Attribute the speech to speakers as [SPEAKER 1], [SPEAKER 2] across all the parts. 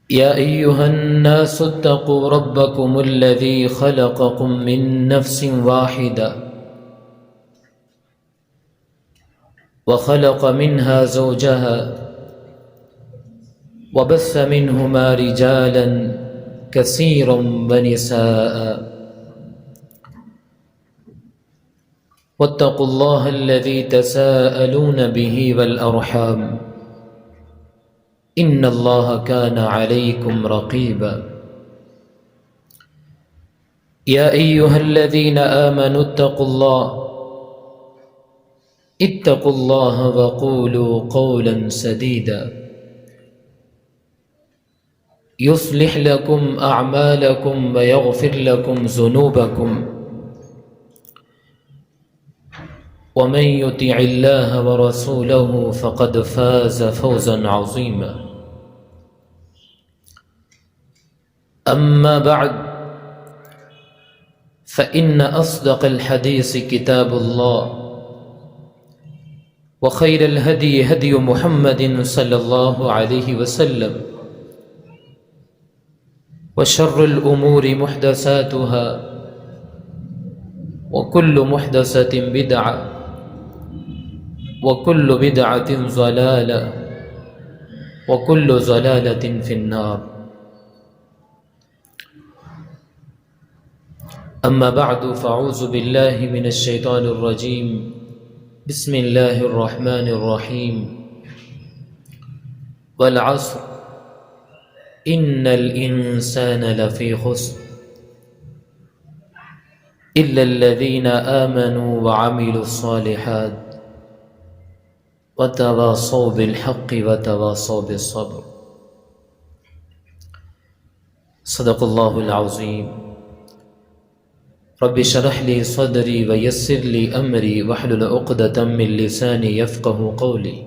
[SPEAKER 1] يا أيها الناس اتقوا ربكم الذي خلقكم من نفس واحدة وخلق منها زوجها وبث منهما رجالا كثيرا ونساء واتقوا الله الذي تساءلون به والأرحام إن الله كان عليكم رقيبا يا أيها الذين آمنوا اتقوا الله وقولوا قولا سديدا يصلح لكم أعمالكم ويغفر لكم ذنوبكم ومن يطع الله ورسوله فقد فاز فوزا عظيما أما بعد فإن أصدق الحديث كتاب الله وخير الهدي هدي محمد صلى الله عليه وسلم وشر الأمور محدثاتها وكل محدثة بدعة وكل بدعة ضلالة وكل ضلالة في النار أما بعد فأعوذ بالله من الشيطان الرجيم بسم الله الرحمن الرحيم والعصر إن الإنسان لفي خسر إلا الذين آمنوا وعملوا الصالحات وتواصوا بالحق وتواصوا بالصبر صدق الله العظيم رب اشرح لي صدري ويسر لي أمري واحلل عقدة من لساني يفقه قولي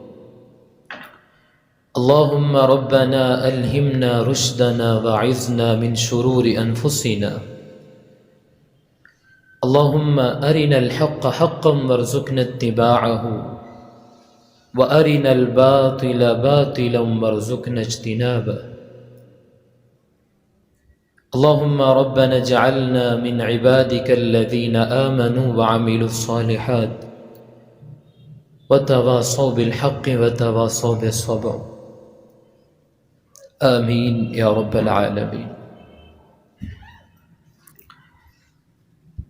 [SPEAKER 1] اللهم ربنا ألهمنا رشدنا وأعذنا من شرور أنفسنا اللهم أرنا الحق حقا وارزقنا اتباعه وأرنا الباطل باطلا وارزقنا اجتنابه اللهم ربنا اجعلنا من عبادك الذين آمنوا وعملوا الصالحات وتواصوا بالحق وتواصوا بالصبر آمین یا رب العالمین۔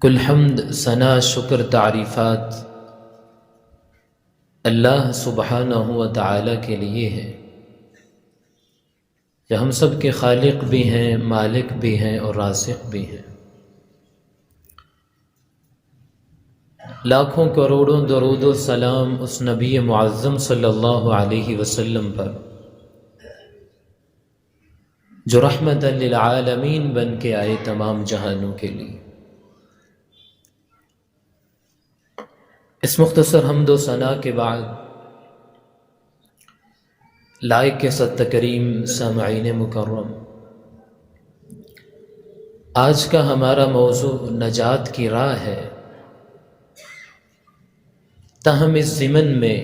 [SPEAKER 1] کل حمد ثنا شکر تعریفات اللہ سبحانہ و تعالی کے لیے ہے، جو ہم سب کے خالق بھی ہیں، مالک بھی ہیں اور رازق بھی ہیں۔ لاکھوں کروڑوں درود و سلام اس نبی معظم صلی اللہ علیہ وسلم پر جو رحمت للعالمین بن کے آئے تمام جہانوں کے لیے۔ اس مختصر حمد و ثنا کے بعد لائق کے صد تکریم سامعین مکرم، آج کا ہمارا موضوع نجات کی راہ ہے۔ تاہم اس ضمن میں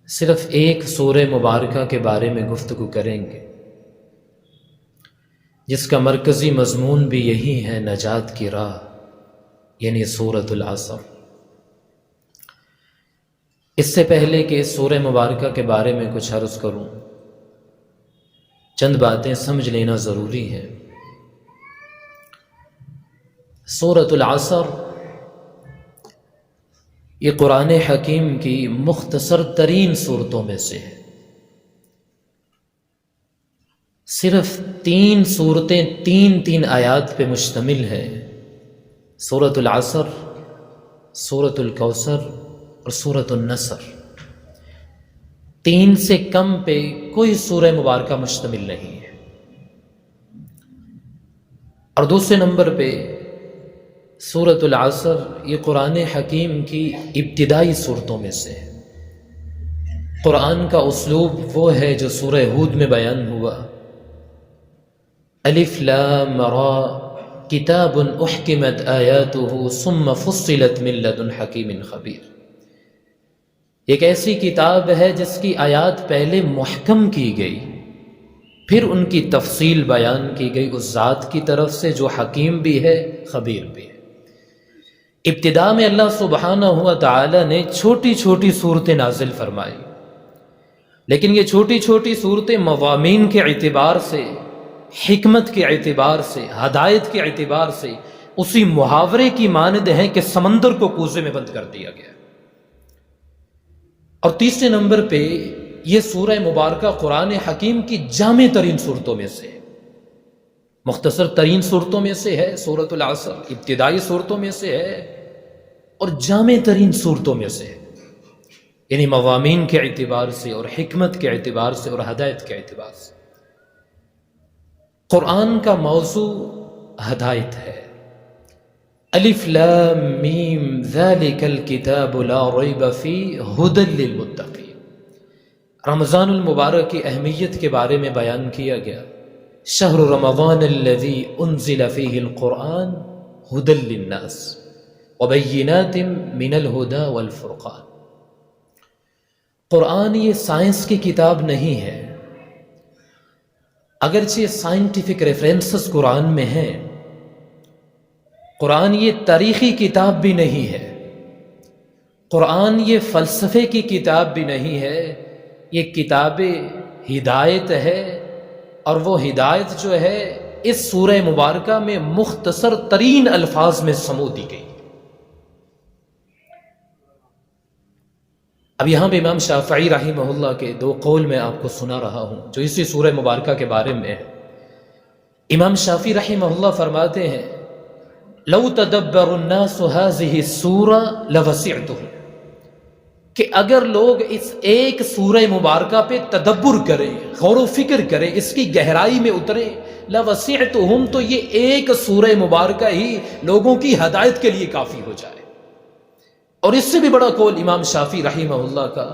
[SPEAKER 1] صرف ایک سورہ مبارکہ کے بارے میں گفتگو کریں گے جس کا مرکزی مضمون بھی یہی ہے، نجات کی راہ، یعنی سورۃ العصر۔ اس سے پہلے کہ اس سورہ مبارکہ کے بارے میں کچھ عرض کروں، چند باتیں سمجھ لینا ضروری ہے۔ سورۃ العصر یہ قرآن حکیم کی مختصر ترین صورتوں میں سے ہے۔ صرف 3 صورتیں 3 آیات پہ مشتمل ہے، سورۃ العصر، سورۃ الکوثر اور سورۃ النصر۔ 3 سے کم پہ کوئی سورہ مبارکہ مشتمل نہیں ہے۔ اور دوسرے نمبر پہ سورۃ العصر یہ قرآن حکیم کی ابتدائی صورتوں میں سے ہے۔ قرآن کا اسلوب وہ ہے جو سورہ ہود میں بیان ہوا، الف لام را کتاب احکمت آیاتہ ثم فصلت من لدن حکیم خبیر۔ ایک ایسی کتاب ہے جس کی آیات پہلے محکم کی گئی، پھر ان کی تفصیل بیان کی گئی اس ذات کی طرف سے جو حکیم بھی ہے خبیر بھی ہے۔ ابتدا میں اللہ سبحانہ و تعالی نے چھوٹی چھوٹی صورتیں نازل فرمائی، لیکن یہ چھوٹی چھوٹی صورتیں مضامین کے اعتبار سے، حکمت کے اعتبار سے، ہدایت کے اعتبار سے اسی محاورے کی مانند ہیں کہ سمندر کو کوزے میں بند کر دیا گیا۔ اور تیسرے نمبر پہ یہ سورہ مبارکہ قرآن حکیم کی جامع ترین صورتوں میں سے، مختصر ترین صورتوں میں سے ہے سورۃ العصر، ابتدائی صورتوں میں سے ہے اور جامع ترین صورتوں میں سے ہے، یعنی مضامین کے اعتبار سے اور حکمت کے اعتبار سے اور ہدایت کے اعتبار سے۔ قرآن کا موضوع ہدایت ہے۔ الف لام میم ذالک الکتاب لا ریب فیہ ھدی للمتقین۔ رمضان المبارک کی اہمیت کے بارے میں بیان کیا گیا، شہر رمضان الذی انزل فیہ القرآن ھدی للناس وبینات من الھدی والفرقان۔ قرآن یہ سائنس کی کتاب نہیں ہے، اگرچہ سائنٹیفک ریفرنسز قرآن میں ہیں۔ قرآن یہ تاریخی کتاب بھی نہیں ہے، قرآن یہ فلسفے کی کتاب بھی نہیں ہے، یہ کتاب ہدایت ہے، اور وہ ہدایت جو ہے اس سورہ مبارکہ میں مختصر ترین الفاظ میں سمو دی گئی۔ اب یہاں پہ امام شافعی رحمہ اللہ کے دو قول میں آپ کو سنا رہا ہوں جو اسی سورہ مبارکہ کے بارے میں ہے۔ امام شافعی رحمہ اللہ فرماتے ہیں لو تدبر الناس هذه السورة لوسعتهم، کہ اگر لوگ اس ایک سورہ مبارکہ پہ تدبر کریں، غور و فکر کریں، اس کی گہرائی میں اتریں، لوسعتهم، تو یہ ایک سورہ مبارکہ ہی لوگوں کی ہدایت کے لیے کافی ہو جائے۔ اور اس سے بھی بڑا قول امام شافعی رحمہ اللہ کا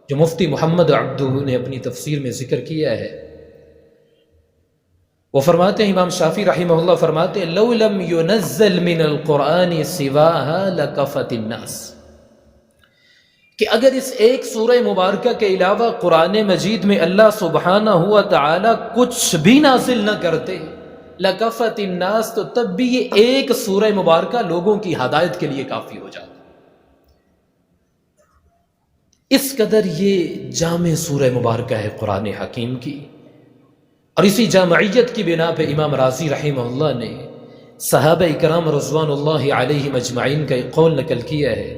[SPEAKER 1] جو مفتی محمد عبدہ نے اپنی تفسیر میں ذکر کیا ہے، وہ فرماتے ہیں، امام شافعی رحمہ اللہ فرماتے ہیں لو لم ينزل من القرآن سواها لکفت الناس، کہ اگر اس ایک سورہ مبارکہ کے علاوہ قرآن مجید میں اللہ سبحانہ ہوا تعالی کچھ بھی نازل نہ کرتے، لکفت الناس، تو تب بھی یہ ایک سورہ مبارکہ لوگوں کی ہدایت کے لیے کافی ہو جاتا۔ اس قدر یہ جامع سورہ مبارکہ ہے قرآن حکیم کی، اور اسی جامعیت کی بنا پہ امام رازی رحمہ اللہ نے صحابہ اکرام رضوان اللہ علیہم اجمعین کا ایک قول نقل کیا ہے،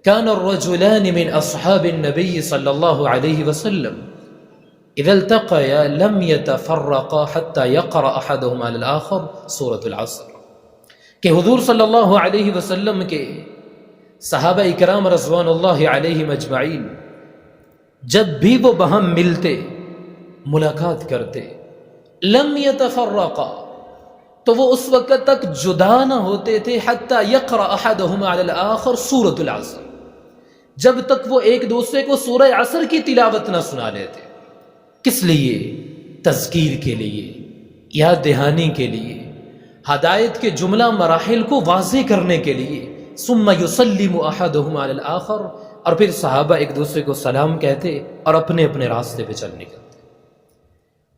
[SPEAKER 1] کان الرجلان من اصحاب النبی صلی اللہ علیہ وسلم اذا التقیا لم يتفرقا حتى يقرأ احدهم على الاخر سورة العصر، کہ حضور صلی اللہ علیہ وسلم کے صحابہ اکرام رضوان اللہ علیہم اجمعین جب بھی وہ باہم ملتے، ملاقات کرتے، لم يتفرقا، تو وہ اس وقت تک جدا نہ ہوتے تھے، حتی یقرأ احدہم علی الآخر سورۃ العصر، جب تک وہ ایک دوسرے کو سورہ عصر کی تلاوت نہ سنا لیتے۔ کس لیے؟ تذکیر کے لیے، یاد دہانی کے لیے، ہدایت کے جملہ مراحل کو واضح کرنے کے لیے۔ ثم یسلم احدہم علی الآخر، اور پھر صحابہ ایک دوسرے کو سلام کہتے اور اپنے اپنے راستے پہ چل نکلتے۔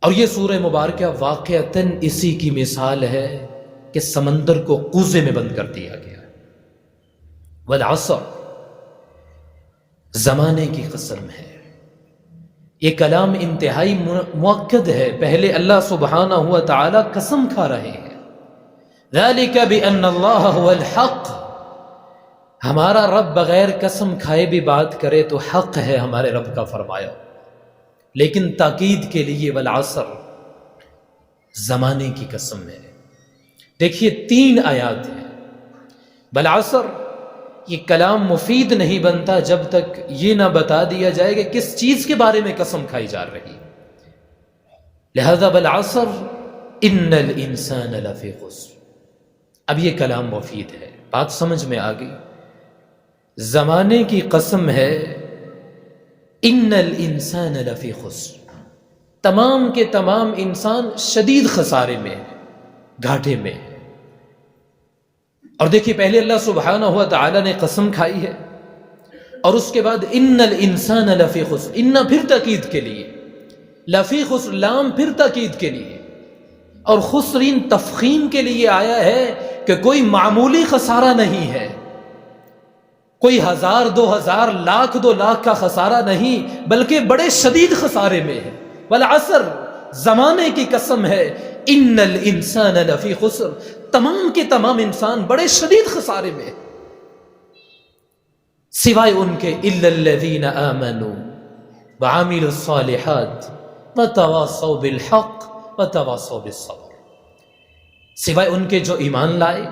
[SPEAKER 1] اور یہ سورہ مبارکہ واقعتاً اسی کی مثال ہے کہ سمندر کو کوزے میں بند کر دیا گیا۔ والعصر، زمانے کی قسم ہے۔ یہ کلام انتہائی مؤکد ہے، پہلے اللہ سبحانہ ہوا تعالی قسم کھا رہے ہیں، ذالک بأن اللہ هو الحق، ہمارا رب بغیر قسم کھائے بھی بات کرے تو حق ہے ہمارے رب کا فرمایا، لیکن تاکید کے لیے والعصر، زمانے کی قسم ہے۔ دیکھیے 3 آیات ہیں۔ والعصر، یہ کلام مفید نہیں بنتا جب تک یہ نہ بتا دیا جائے کہ کس چیز کے بارے میں قسم کھائی جا رہی، لہذا والعصر ان الانسان لفی خسر۔ اب یہ کلام مفید ہے، بات سمجھ میں آ گئی؟ زمانے کی قسم ہے، ان الانسان لفی خسر، تمام کے تمام انسان شدید خسارے میں ہے، گھاٹے میں ہے۔ اور دیکھیے پہلے اللہ سبحانہ ہوا تعالی نے قسم کھائی ہے، اور اس کے بعد ان الانسان لفی خسر، ان پھر تاکید کے لیے، لفی خسر، لام پھر تاکید کے لیے، اور خسرین تفخیم کے لیے آیا ہے کہ کوئی معمولی خسارہ نہیں ہے، کوئی 1000 2000 لاکھ 2 لاکھ کا خسارہ نہیں، بلکہ بڑے شدید خسارے میں ہے۔ والعصر، زمانے کی قسم ہے، ان الانسان لفی خسر، تمام کے تمام انسان بڑے شدید خسارے میں ہے، سوائے ان کے الا الذین آمنوا وعملوا الصالحات وتواصوا بالحق وتواصوا بالصبر، سوائے ان کے جو ایمان لائے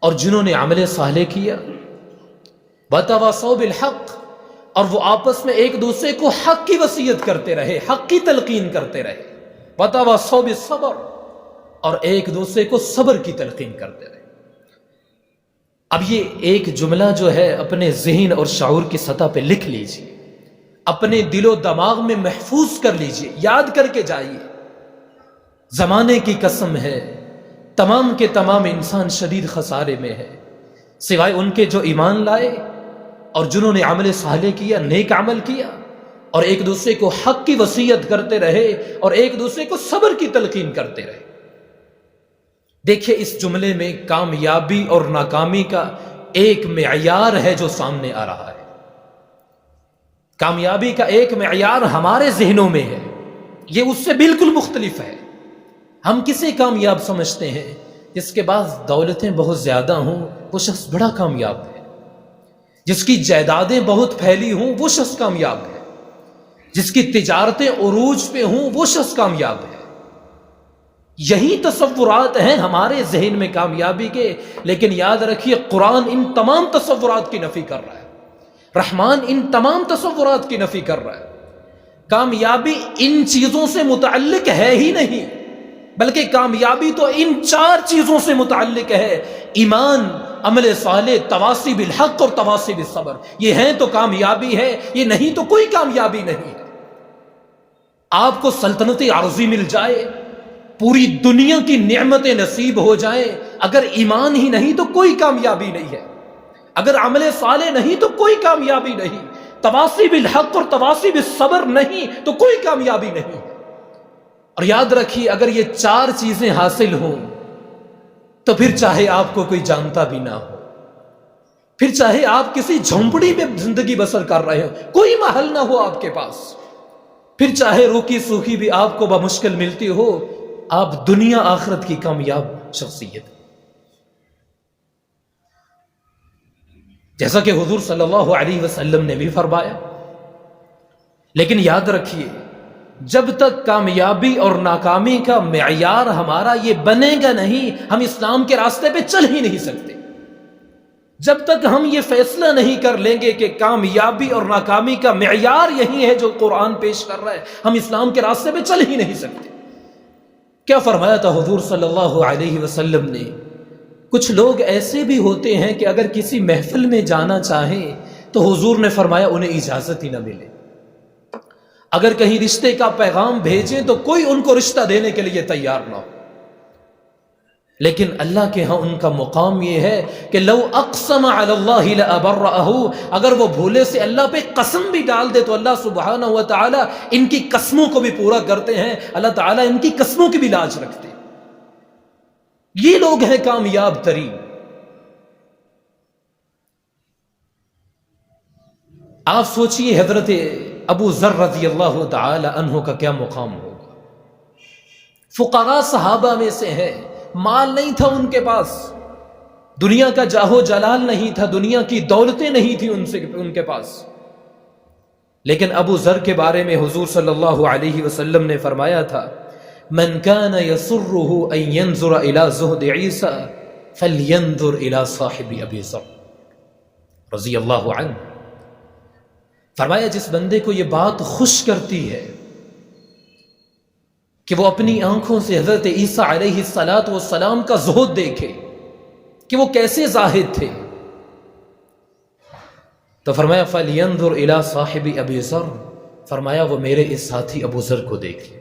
[SPEAKER 1] اور جنہوں نے عمل صالح کیا، وتواصوا بالحق، اور وہ آپس میں ایک دوسرے کو حق کی وصیت کرتے رہے، حق کی تلقین کرتے رہے، وتواصوا بالصبر، اور ایک دوسرے کو صبر کی تلقین کرتے رہے۔ اب یہ ایک جملہ جو ہے اپنے ذہن اور شعور کی سطح پہ لکھ لیجئے، اپنے دل و دماغ میں محفوظ کر لیجئے، یاد کر کے جائیے۔ زمانے کی قسم ہے، تمام کے تمام انسان شدید خسارے میں ہے، سوائے ان کے جو ایمان لائے اور جنہوں نے عمل صالح کیا، نیک عمل کیا، اور ایک دوسرے کو حق کی وصیت کرتے رہے اور ایک دوسرے کو صبر کی تلقین کرتے رہے۔ دیکھیں اس جملے میں کامیابی اور ناکامی کا ایک معیار ہے جو سامنے آ رہا ہے۔ کامیابی کا ایک معیار ہمارے ذہنوں میں ہے، یہ اس سے بالکل مختلف ہے۔ ہم کسے کامیاب سمجھتے ہیں؟ جس کے پاس دولتیں بہت زیادہ ہوں وہ شخص بڑا کامیاب ہے، جس کی جائیدادیں بہت پھیلی ہوں وہ شخص کامیاب ہے، جس کی تجارتیں عروج پہ ہوں وہ شخص کامیاب ہے۔ یہی تصورات ہیں ہمارے ذہن میں کامیابی کے، لیکن یاد رکھیے قرآن ان تمام تصورات کی نفی کر رہا ہے، رحمان ان تمام تصورات کی نفی کر رہا ہے۔ کامیابی ان چیزوں سے متعلق ہے ہی نہیں، بلکہ کامیابی تو ان 4 چیزوں سے متعلق ہے: ایمان، عمل صالح، تواصی بالحق اور تواصی بالصبر۔ یہ ہیں تو کامیابی ہے، یہ نہیں تو کوئی کامیابی نہیں ہے۔ آپ کو سلطنت عارضی مل جائے، پوری دنیا کی نعمتیں نصیب ہو جائیں، اگر ایمان ہی نہیں تو کوئی کامیابی نہیں ہے، اگر عمل صالح نہیں تو کوئی کامیابی نہیں، تواصی بالحق اور تواصی بالصبر نہیں تو کوئی کامیابی نہیں ہے۔ اور یاد رکھیے اگر یہ 4 چیزیں حاصل ہوں تو پھر چاہے آپ کو کوئی جانتا بھی نہ ہو، پھر چاہے آپ کسی جھونپڑی میں زندگی بسر کر رہے ہو، کوئی محل نہ ہو آپ کے پاس، پھر چاہے روکی سوکھی بھی آپ کو بمشکل ملتی ہو، آپ دنیا آخرت کی کامیاب شخصیت، جیسا کہ حضور صلی اللہ علیہ وسلم نے بھی فرمایا۔ لیکن یاد رکھیے جب تک کامیابی اور ناکامی کا معیار ہمارا یہ بنے گا نہیں، ہم اسلام کے راستے پہ چل ہی نہیں سکتے۔ جب تک ہم یہ فیصلہ نہیں کر لیں گے کہ کامیابی اور ناکامی کا معیار یہی ہے جو قرآن پیش کر رہا ہے، ہم اسلام کے راستے پہ چل ہی نہیں سکتے۔ کیا فرمایا تھا حضور صلی اللہ علیہ وسلم نے؟ کچھ لوگ ایسے بھی ہوتے ہیں کہ اگر کسی محفل میں جانا چاہیں تو حضور نے فرمایا انہیں اجازت ہی نہ ملے، اگر کہیں رشتے کا پیغام بھیجیں تو کوئی ان کو رشتہ دینے کے لیے تیار نہ ہو۔ لیکن اللہ کے ہاں ان کا مقام یہ ہے کہ لو اقسم علی اللہ لابرأہ، اگر وہ بھولے سے اللہ پہ قسم بھی ڈال دے تو اللہ سبحانہ و تعالی ان کی قسموں کو بھی پورا کرتے ہیں، اللہ تعالیٰ ان کی قسموں کی بھی لاج رکھتے ہیں۔ یہ لوگ ہیں کامیاب ترین۔ آپ سوچئے حضرت ابو ذر رضی اللہ تعالی عنہ کا کیا مقام ہوگا، فقراء صحابہ میں سے ہے، مال نہیں تھا ان کے پاس، دنیا کا جاہ و جلال نہیں تھا، دنیا کی دولتیں نہیں تھی ان کے پاس، لیکن ابو ذر کے بارے میں حضور صلی اللہ علیہ وسلم نے فرمایا تھا من كان يسره ان ينظر الى زهد عيسى فلينظر الى صاحب ابي ذر رضی اللہ عنہ۔ فرمایا جس بندے کو یہ بات خوش کرتی ہے کہ وہ اپنی آنکھوں سے حضرت عیسیٰ علیہ السلام کا زہد دیکھے کہ وہ کیسے زاہد تھے، تو فرمایا فَلْيَنْظُرْ إِلَىٰ صَاحِبِ أَبِي ذر، فرمایا وہ میرے اس ساتھی ابو ذر کو دیکھے۔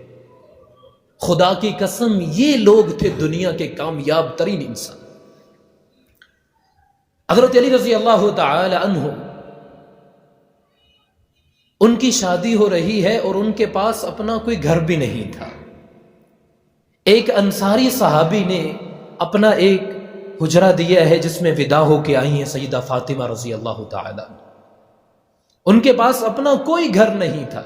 [SPEAKER 1] خدا کی قسم یہ لوگ تھے دنیا کے کامیاب ترین انسان۔ حضرت علی رضی اللہ تعالی عنہ ان کی شادی ہو رہی ہے اور ان کے پاس اپنا کوئی گھر بھی نہیں تھا. ایک انصاری صحابی نے اپنا ایک حجرہ دیا ہے جس میں ودا ہو کے آئی ہیں سیدہ فاطمہ رضی اللہ تعالی. ان کے پاس اپنا کوئی گھر نہیں تھا،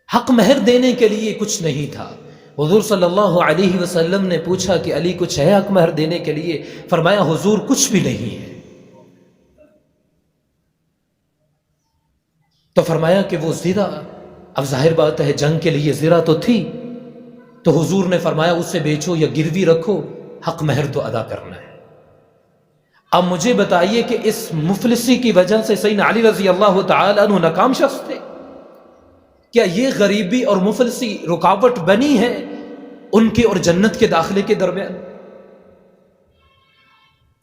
[SPEAKER 1] حق مہر دینے کے لیے کچھ نہیں تھا. حضور صلی اللہ علیہ وسلم نے پوچھا کہ علی کچھ ہے حق مہر دینے کے لیے؟ فرمایا حضور کچھ بھی نہیں ہے. تو فرمایا کہ وہ زرہ، اب ظاہر بات ہے جنگ کے لیے زرہ تو تھی، تو حضور نے فرمایا اسے بیچو یا گروی رکھو، حق مہر تو ادا کرنا ہے. اب مجھے بتائیے کہ اس مفلسی کی وجہ سے سیدنا علی رضی اللہ تعالی عنہ ناکام شخص تھے؟ کیا یہ غریبی اور مفلسی رکاوٹ بنی ہے ان کے اور جنت کے داخلے کے درمیان؟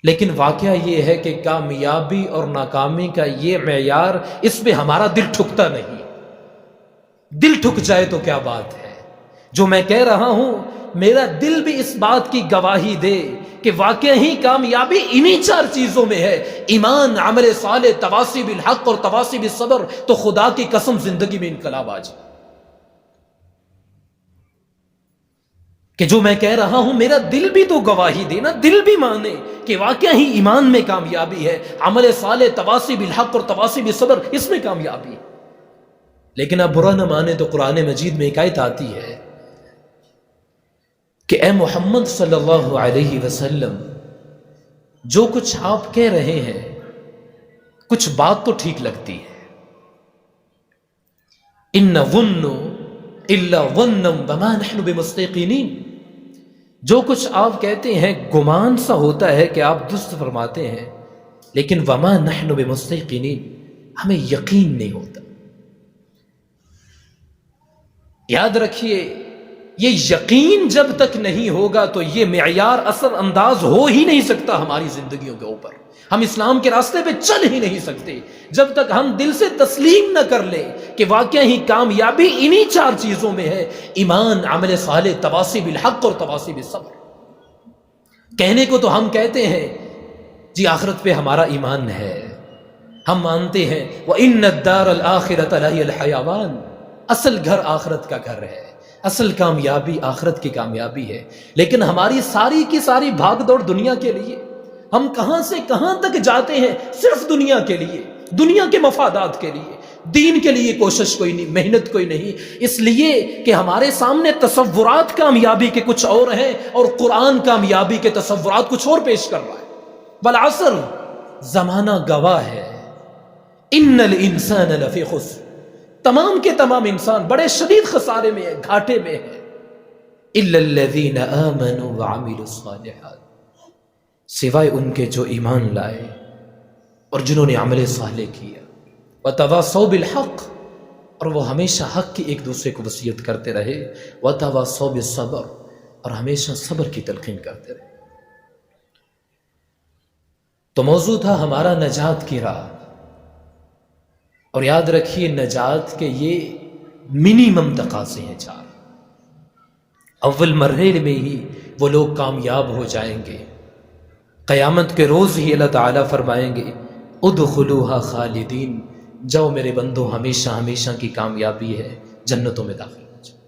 [SPEAKER 1] لیکن واقعہ یہ ہے کہ کامیابی اور ناکامی کا یہ معیار، اس پہ ہمارا دل ٹھکتا نہیں. دل ٹھک جائے تو کیا بات ہے. جو میں کہہ رہا ہوں میرا دل بھی اس بات کی گواہی دے کہ واقعی ہی کامیابی انہی 4 چیزوں میں ہے: ایمان، عمل صالح، تواصی بالحق اور تواصی بالصبر. تو خدا کی قسم زندگی میں انقلاب آ جائے کہ جو میں کہہ رہا ہوں میرا دل بھی تو گواہی دے نا، دل بھی مانے کہ واقعی ہی ایمان میں کامیابی ہے، عمل صالح، تواصی بالحق اور تواصی بالصبر، اس میں کامیابی ہے. لیکن اب برا نہ مانے تو قرآن مجید میں ایک آیت آتی ہے کہ اے محمد صلی اللہ علیہ وسلم، جو کچھ آپ کہہ رہے ہیں کچھ بات تو ٹھیک لگتی ہے. ان نظن الا ظنا وما نحن بمستيقنين. جو کچھ آپ کہتے ہیں گمان سا ہوتا ہے کہ آپ درست فرماتے ہیں، لیکن وما نحن بمستيقنين، ہمیں یقین نہیں ہوتا. یاد رکھیے یہ یقین جب تک نہیں ہوگا تو یہ معیار اثر انداز ہو ہی نہیں سکتا ہماری زندگیوں کے اوپر. ہم اسلام کے راستے پہ چل ہی نہیں سکتے جب تک ہم دل سے تسلیم نہ کر لیں کہ واقعی ہی کامیابی انہی 4 چیزوں میں ہے: ایمان، عمل صالح، تواصی بالحق اور تواصی بالصبر. کہنے کو تو ہم کہتے ہیں جی آخرت پہ ہمارا ایمان ہے، ہم مانتے ہیں وَإِنَّ الدَّارَ الْآخِرَةَ لَهِيَ الْحَيَوَانُ، اصل گھر آخرت کا گھر ہے، اصل کامیابی آخرت کی کامیابی ہے. لیکن ہماری ساری کی ساری بھاگ دوڑ دنیا کے لیے، ہم کہاں سے کہاں تک جاتے ہیں صرف دنیا کے لیے، دنیا کے مفادات کے لیے. دین کے لیے کوشش کوئی نہیں، محنت کوئی نہیں، اس لیے کہ ہمارے سامنے تصورات کامیابی کے کچھ اور ہیں اور قرآن کامیابی کے تصورات کچھ اور پیش کر رہا ہے. والعصر، زمانہ گواہ ہے، ان الانسان لفی خسر، تمام کے تمام انسان بڑے شدید خسارے میں ہے، گھاٹے میں ہے. الا الذین آمنوا وعملوا الصالحات، سوائے ان کے جو ایمان لائے اور جنہوں نے عمل صالح کیا. وتواصوا بالحق، اور وہ ہمیشہ حق کی ایک دوسرے کو وصیت کرتے رہے. وتواصوا بالصبر، اور ہمیشہ صبر کی تلقین کرتے رہے. تو موضوع تھا ہمارا نجات کی راہ. اور یاد رکھیے نجات کے یہ منیمم تقاضے ہیں 4. اول مرحلے میں ہی وہ لوگ کامیاب ہو جائیں گے. قیامت کے روز ہی اللہ تعالیٰ فرمائیں گے ادخلوها خالدین، جاؤ میرے بندو، ہمیشہ ہمیشہ کی کامیابی ہے، جنتوں میں داخل ہو جاؤ.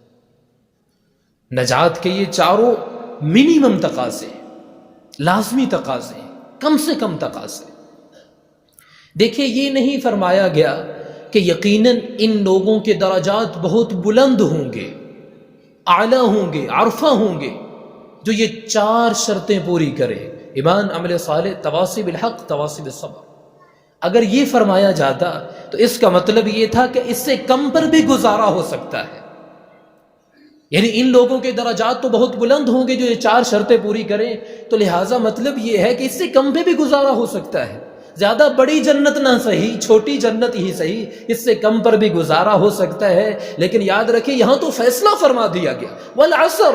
[SPEAKER 1] نجات کے یہ 4 منیمم تقاضے، لازمی تقاضے، کم سے کم تقاضے. دیکھیں یہ نہیں فرمایا گیا کہ یقیناً ان لوگوں کے درجات بہت بلند ہوں گے، اعلیٰ ہوں گے، عرفہ ہوں گے، جو یہ 4 شرطیں پوری کرے: ایمان، عمل صالح، تواصی بالحق، تواصی بالصبر. اگر یہ فرمایا جاتا تو اس کا مطلب یہ تھا کہ اس سے کم پر بھی گزارا ہو سکتا ہے. یعنی ان لوگوں کے درجات تو بہت بلند ہوں گے جو یہ 4 شرطیں پوری کریں، تو لہٰذا مطلب یہ ہے کہ اس سے کم پہ بھی گزارا ہو سکتا ہے. زیادہ بڑی جنت نہ صحیح، چھوٹی جنت ہی صحیح، اس سے کم پر بھی گزارا ہو سکتا ہے. لیکن یاد رکھیں یہاں تو فیصلہ فرما دیا گیا، والعصر،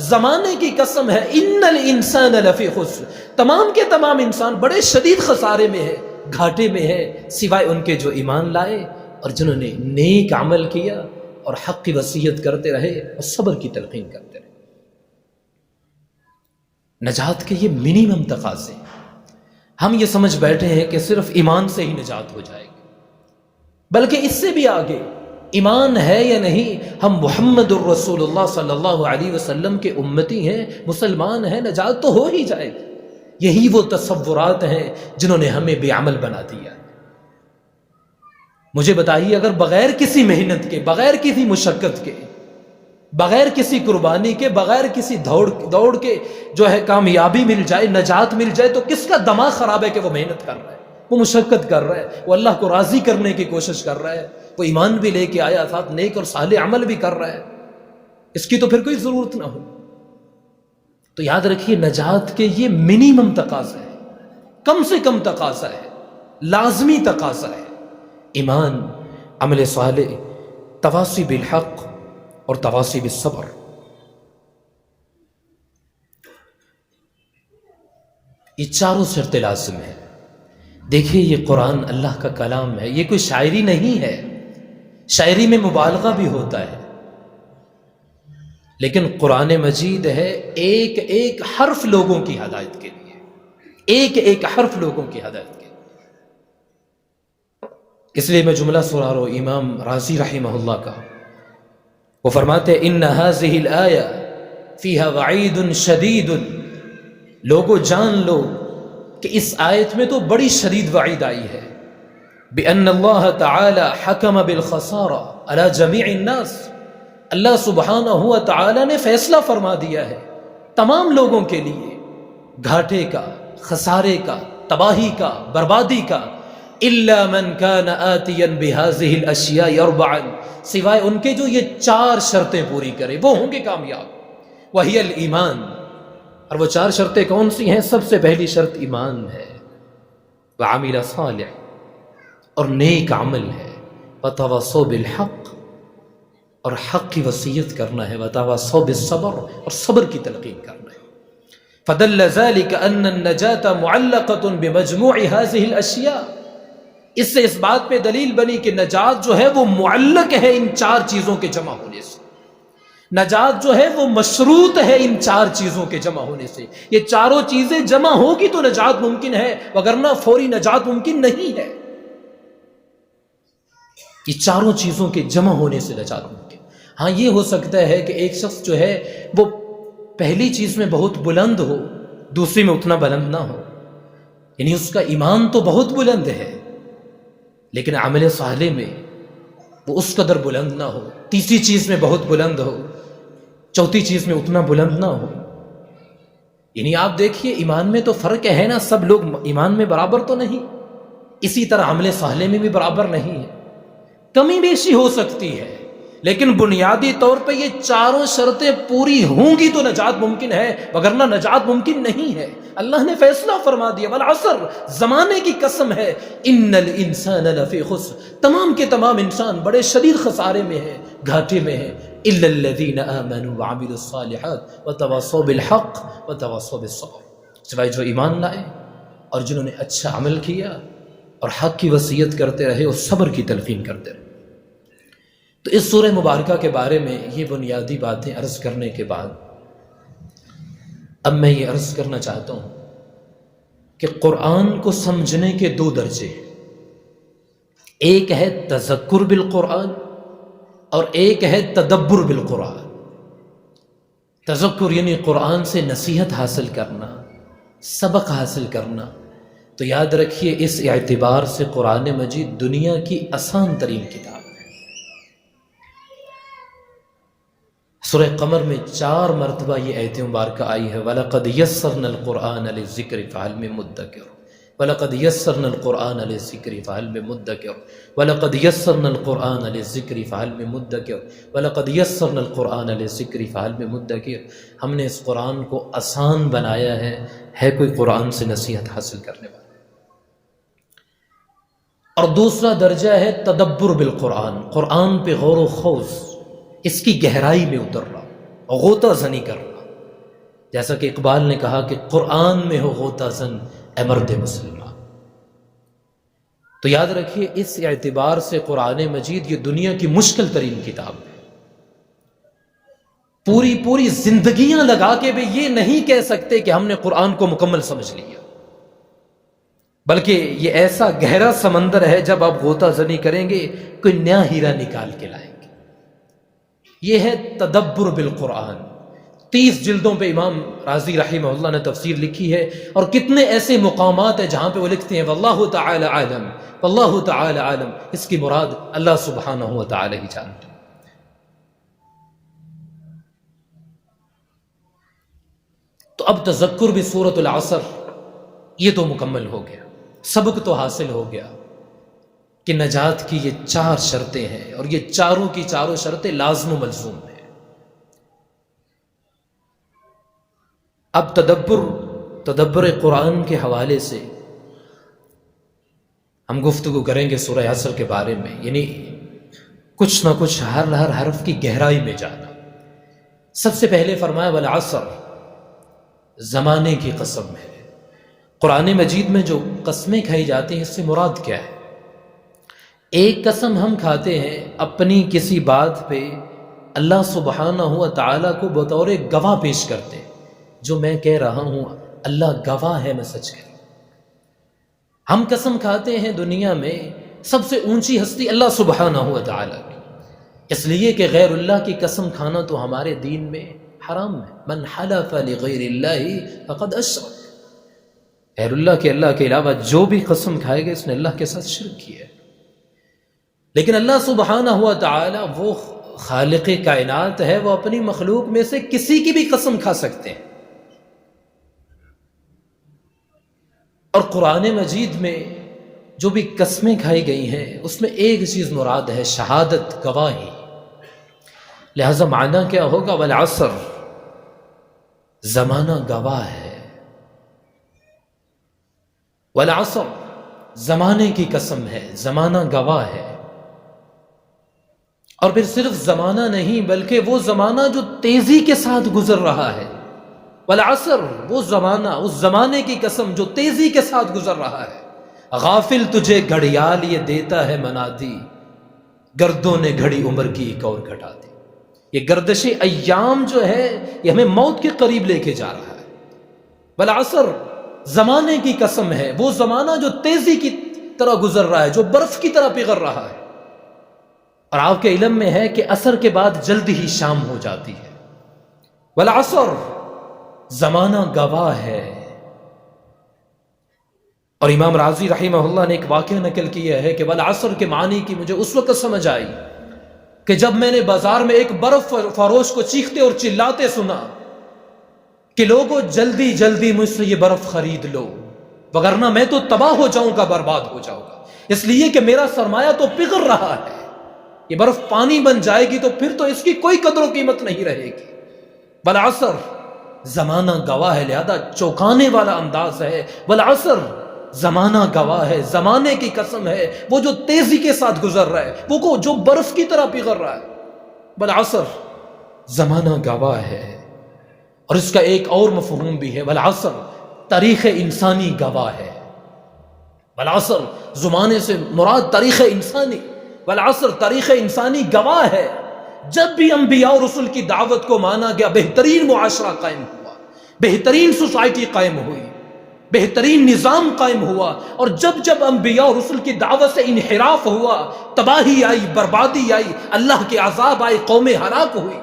[SPEAKER 1] زمانے کی قسم ہے، ان الانسان لفی خسر، تمام کے تمام انسان بڑے شدید خسارے میں ہے، گھاٹے میں ہے، سوائے ان کے جو ایمان لائے اور جنہوں نے نیک عمل کیا اور حق کی وصیت کرتے رہے اور صبر کی تلقین کرتے رہے. نجات کے یہ منیمم تقاضے. ہم یہ سمجھ بیٹھے ہیں کہ صرف ایمان سے ہی نجات ہو جائے گی. بلکہ اس سے بھی آگے ایمان ہے یا نہیں ہم محمد الرسول اللہ صلی اللہ علیہ وسلم کے امتی ہیں، مسلمان ہیں، نجات تو ہو ہی جائے گی۔ یہی وہ تصورات ہیں جنہوں نے ہمیں بے عمل بنا دیا۔ مجھے بتائیے، اگر بغیر کسی محنت کے، بغیر کسی مشقت کے، بغیر کسی قربانی کے، بغیر کسی دوڑ کے جو ہے کامیابی مل جائے، نجات مل جائے، تو کس کا دماغ خراب ہے کہ وہ محنت کر رہا ہے، وہ مشقت کر رہا ہے، وہ اللہ کو راضی کرنے کی کوشش کر رہا ہے، وہ ایمان بھی لے کے آیا، ساتھ نیک اور صالح عمل بھی کر رہا ہے، اس کی تو پھر کوئی ضرورت نہ ہو۔ تو یاد رکھیے، نجات کے یہ منیمم تقاضا ہے، کم سے کم تقاضا ہے، لازمی تقاضا ہے، ایمان، عمل صالح، تواصی بالحق اور تواصی بالصبر۔ یہ چاروں شرط لازم ہے۔ دیکھیے، یہ قرآن اللہ کا کلام ہے، یہ کوئی شاعری نہیں ہے۔ شاعری میں مبالغہ بھی ہوتا ہے، لیکن قرآن مجید ہے ایک ایک حرف لوگوں کی ہدایت کے لیے، ایک ایک حرف لوگوں کی ہدایت کے لیے۔ اس لیے میں جملہ سنا رہا ہوں امام رازی رحمہ اللہ کا، وہ فرماتے ہیں ان هذه الآیہ فیہا وعید شدید، لوگوں جان لو کہ اس آیت میں تو بڑی شدید وعید آئی ہے، بأن اللہ تعالی حکم بالخسارہ علی جمیع الناس، اللہ سبحانہ و تعالی نے فیصلہ فرما دیا ہے تمام لوگوں کے لیے گھاٹے کا، خسارے کا، تباہی کا، بربادی کا، الا من كان آتیا بهذه الاشیاء اربعا، سوائے ان کے جو یہ چار شرطیں پوری کرے وہ ہوں گے کامیاب، وہی الایمان، اور وہ چار شرطیں کون سی ہیں؟ سب سے پہلی شرط ایمان ہے، وعمل صالح، اور نیک عمل ہے، وتواصوا بالحق، اور حق کی وصیت کرنا ہے، وتواصوا بالصبر، اور صبر کی تلقین کرنا ہے۔ فدل ذلك ان النجاة معلقة بمجموع هذه الاشیاء، اس سے اس بات پہ دلیل بنی کہ نجات جو ہے وہ معلق ہے ان چار چیزوں کے جمع ہونے سے، نجات جو ہے وہ مشروط ہے ان چار چیزوں کے جمع ہونے سے۔ یہ چاروں چیزیں جمع ہوگی تو نجات ممکن ہے، وگرنہ فوری نجات ممکن نہیں ہے۔ یہ چاروں چیزوں کے جمع ہونے سے نجات ممکن۔ ہاں، یہ ہو سکتا ہے کہ ایک شخص جو ہے وہ پہلی چیز میں بہت بلند ہو، دوسری میں اتنا بلند نہ ہو، یعنی اس کا ایمان تو بہت بلند ہے لیکن عمل صالح میں وہ اس قدر بلند نہ ہو، تیسری چیز میں بہت بلند ہو، چوتھی چیز میں اتنا بلند نہ ہو۔ یعنی آپ دیکھیے، ایمان میں تو فرق ہے نا، سب لوگ ایمان میں برابر تو نہیں، اسی طرح عمل صالح میں بھی برابر نہیں ہے، کمی بیشی ہو سکتی ہے، لیکن بنیادی طور پہ یہ چاروں شرطیں پوری ہوں گی تو نجات ممکن ہے، وگرنہ نجات ممکن نہیں ہے۔ اللہ نے فیصلہ فرما دیا، والعصر، زمانے کی قسم ہے، ان الانسان لفی خسر، تمام کے تمام انسان بڑے شدید خسارے میں ہیں، گھاٹے میں ہیں، الا الذین آمنوا وعملوا الصالحات وتواصوا بالحق وتواصوا بالصبر، سوائے جو ایمان لائے اور جنہوں نے اچھا عمل کیا اور حق کی وصیت کرتے رہے اور صبر کی تلقین کرتے رہے۔ تو اس سورہ مبارکہ کے بارے میں یہ بنیادی باتیں عرض کرنے کے بعد اب میں یہ عرض کرنا چاہتا ہوں کہ قرآن کو سمجھنے کے دو درجے، ایک ہے تذکر بالقرآن اور ایک ہے تدبر بالقرآن۔ تذکر یعنی قرآن سے نصیحت حاصل کرنا، سبق حاصل کرنا، تو یاد رکھیے اس اعتبار سے قرآن مجید دنیا کی آسان ترین کتاب ہے۔ سورہ قمر میں 4 مرتبہ یہ آیت مبارکہ آئی ہے، وَلَقَدْ يَسَّرْنَا الْقُرْآنَ لِلذِّكْرِ فَهَلْ مِن مُدَّكِرٍ، وَلَقَدْ يَسَّرْنَا الْقُرْآنَ لِلذِّكْرِ فَهَلْ مِن مُدَّكِرٍ، وَلَقَدْ يَسَّرْنَا الْقُرْآنَ لِلذِّكْرِ فَهَلْ مِن مُدَّكِرٍ، وَلَقَدْ يَسَّرْنَا الْقُرْآنَ لِلذِّكْرِ فَهَلْ مِن مُدَّكِرٍ۔ ہم نے اس قرآن کو آسان بنایا ہے کوئی قرآن سے نصیحت حاصل کرنے والا؟ اور دوسرا درجہ ہے تدبر بالقرآن، قرآن پہ غور و خوض، اس کی گہرائی میں اترنا، غوطہ زنی کرنا، جیسا کہ اقبال نے کہا کہ قرآن میں ہو غوطہ زن اے مرد مسلمان۔ تو یاد رکھیے اس اعتبار سے قرآن مجید یہ دنیا کی مشکل ترین کتاب ہے۔ پوری زندگیاں لگا کے بھی یہ نہیں کہہ سکتے کہ ہم نے قرآن کو مکمل سمجھ لیا۔ بلکہ یہ ایسا گہرا سمندر ہے، جب آپ غوطہ زنی کریں گے کوئی نیا ہیرا نکال کے لائیں گے۔ یہ ہے تدبر بالقرآن۔ 30 جلدوں پہ امام رازی رحمہ اللہ نے تفسیر لکھی ہے، اور کتنے ایسے مقامات ہیں جہاں پہ وہ لکھتے ہیں واللہ تعالی عالم، واللہ تعالی عالم، اس کی مراد اللہ سبحانہ و تعالی ہی جانتے ہیں۔ تو اب تذکر بھی سورۃ العصر یہ تو مکمل ہو گیا، سبق تو حاصل ہو گیا کہ نجات کی یہ 4 شرطیں ہیں، اور یہ چاروں کی چاروں شرطیں لازم و ملزوم ہیں۔ اب تدبر قرآن کے حوالے سے ہم گفتگو کریں گے سورہ عصر کے بارے میں، یعنی کچھ نہ کچھ ہر حرف کی گہرائی میں جانا۔ سب سے پہلے فرمایا والعصر، زمانے کی قسم ہے۔ قرآن مجید میں جو قسمیں کھائی جاتی ہیں اس سے مراد کیا ہے؟ ایک قسم ہم کھاتے ہیں اپنی کسی بات پہ اللہ سبحانہ و تعالیٰ کو بطور گواہ پیش کرتے ہیں، جو میں کہہ رہا ہوں اللہ گواہ ہے میں سچ کہہ رہا ہوں۔ ہم قسم کھاتے ہیں دنیا میں سب سے اونچی ہستی اللہ سبحانہ و تعالیٰ کی، اس لیے کہ غیر اللہ کی قسم کھانا تو ہمارے دین میں حرام ہے۔ من حلف لغیر اللہ فقد اشرک، غیر اللہ کے علاوہ جو بھی قسم کھائے گا اس نے اللہ کے ساتھ شرک کیا ہے۔ لیکن اللہ سبحانہ و تعالی وہ خالق کائنات ہے، وہ اپنی مخلوق میں سے کسی کی بھی قسم کھا سکتے ہیں۔ اور قرآن مجید میں جو بھی قسمیں کھائی گئی ہیں اس میں ایک چیز مراد ہے، شہادت، گواہی۔ لہذا معنی کیا ہوگا؟ والعصر، زمانہ گواہ ہے۔ والعصر، زمانے کی قسم ہے، زمانہ گواہ ہے۔ اور پھر صرف زمانہ نہیں بلکہ وہ زمانہ جو تیزی کے ساتھ گزر رہا ہے۔ والعصر، وہ زمانہ، اس زمانے کی قسم جو تیزی کے ساتھ گزر رہا ہے۔ غافل تجھے گھڑیال یہ دیتا ہے منادی، گردوں نے گھڑی عمر کی ایک اور گھٹا دی۔ یہ گردش ایام جو ہے یہ ہمیں موت کے قریب لے کے جا رہا ہے۔ والعصر، زمانے کی قسم ہے، وہ زمانہ جو تیزی کی طرح گزر رہا ہے، جو برف کی طرح پگھل رہا ہے۔ اور آپ کے علم میں ہے کہ عصر کے بعد جلد ہی شام ہو جاتی ہے۔ والعصر، زمانہ گواہ ہے۔ اور امام رازی رحمہ اللہ نے ایک واقعہ نقل کیا ہے کہ والعصر کے معنی کی مجھے اس وقت سمجھ آئی کہ جب میں نے بازار میں ایک برف فروش کو چیختے اور چلاتے سنا کہ لوگوں جلدی جلدی مجھ سے یہ برف خرید لو، وگرنہ میں تو تباہ ہو جاؤں گا، برباد ہو جاؤں گا، اس لیے کہ میرا سرمایہ تو پگھل رہا ہے۔ یہ برف پانی بن جائے گی تو پھر تو اس کی کوئی قدر و قیمت نہیں رہے گی۔ والعصر، زمانہ گواہ ہے، لہذا چوکانے والا انداز ہے۔ والعصر، زمانہ گواہ ہے، زمانے کی قسم ہے، وہ جو تیزی کے ساتھ گزر رہا ہے، وہ جو برف کی طرح پگھل رہا ہے۔ والعصر، زمانہ گواہ ہے۔ اور اس کا ایک اور مفہوم بھی ہے، والعصر، تاریخ انسانی گواہ ہے۔ والعصر، زمانے سے مراد تاریخ انسانی، والعصر تاریخ انسانی گواہ ہے۔ جب بھی انبیاء اور رسل کی دعوت کو مانا گیا بہترین معاشرہ قائم ہوا، بہترین سوسائٹی قائم ہوئی، بہترین نظام قائم ہوا۔ اور جب انبیاء اور رسل کی دعوت سے انحراف ہوا، تباہی آئی، بربادی آئی، اللہ کے عذاب آئے، قومیں ہلاک ہوئی۔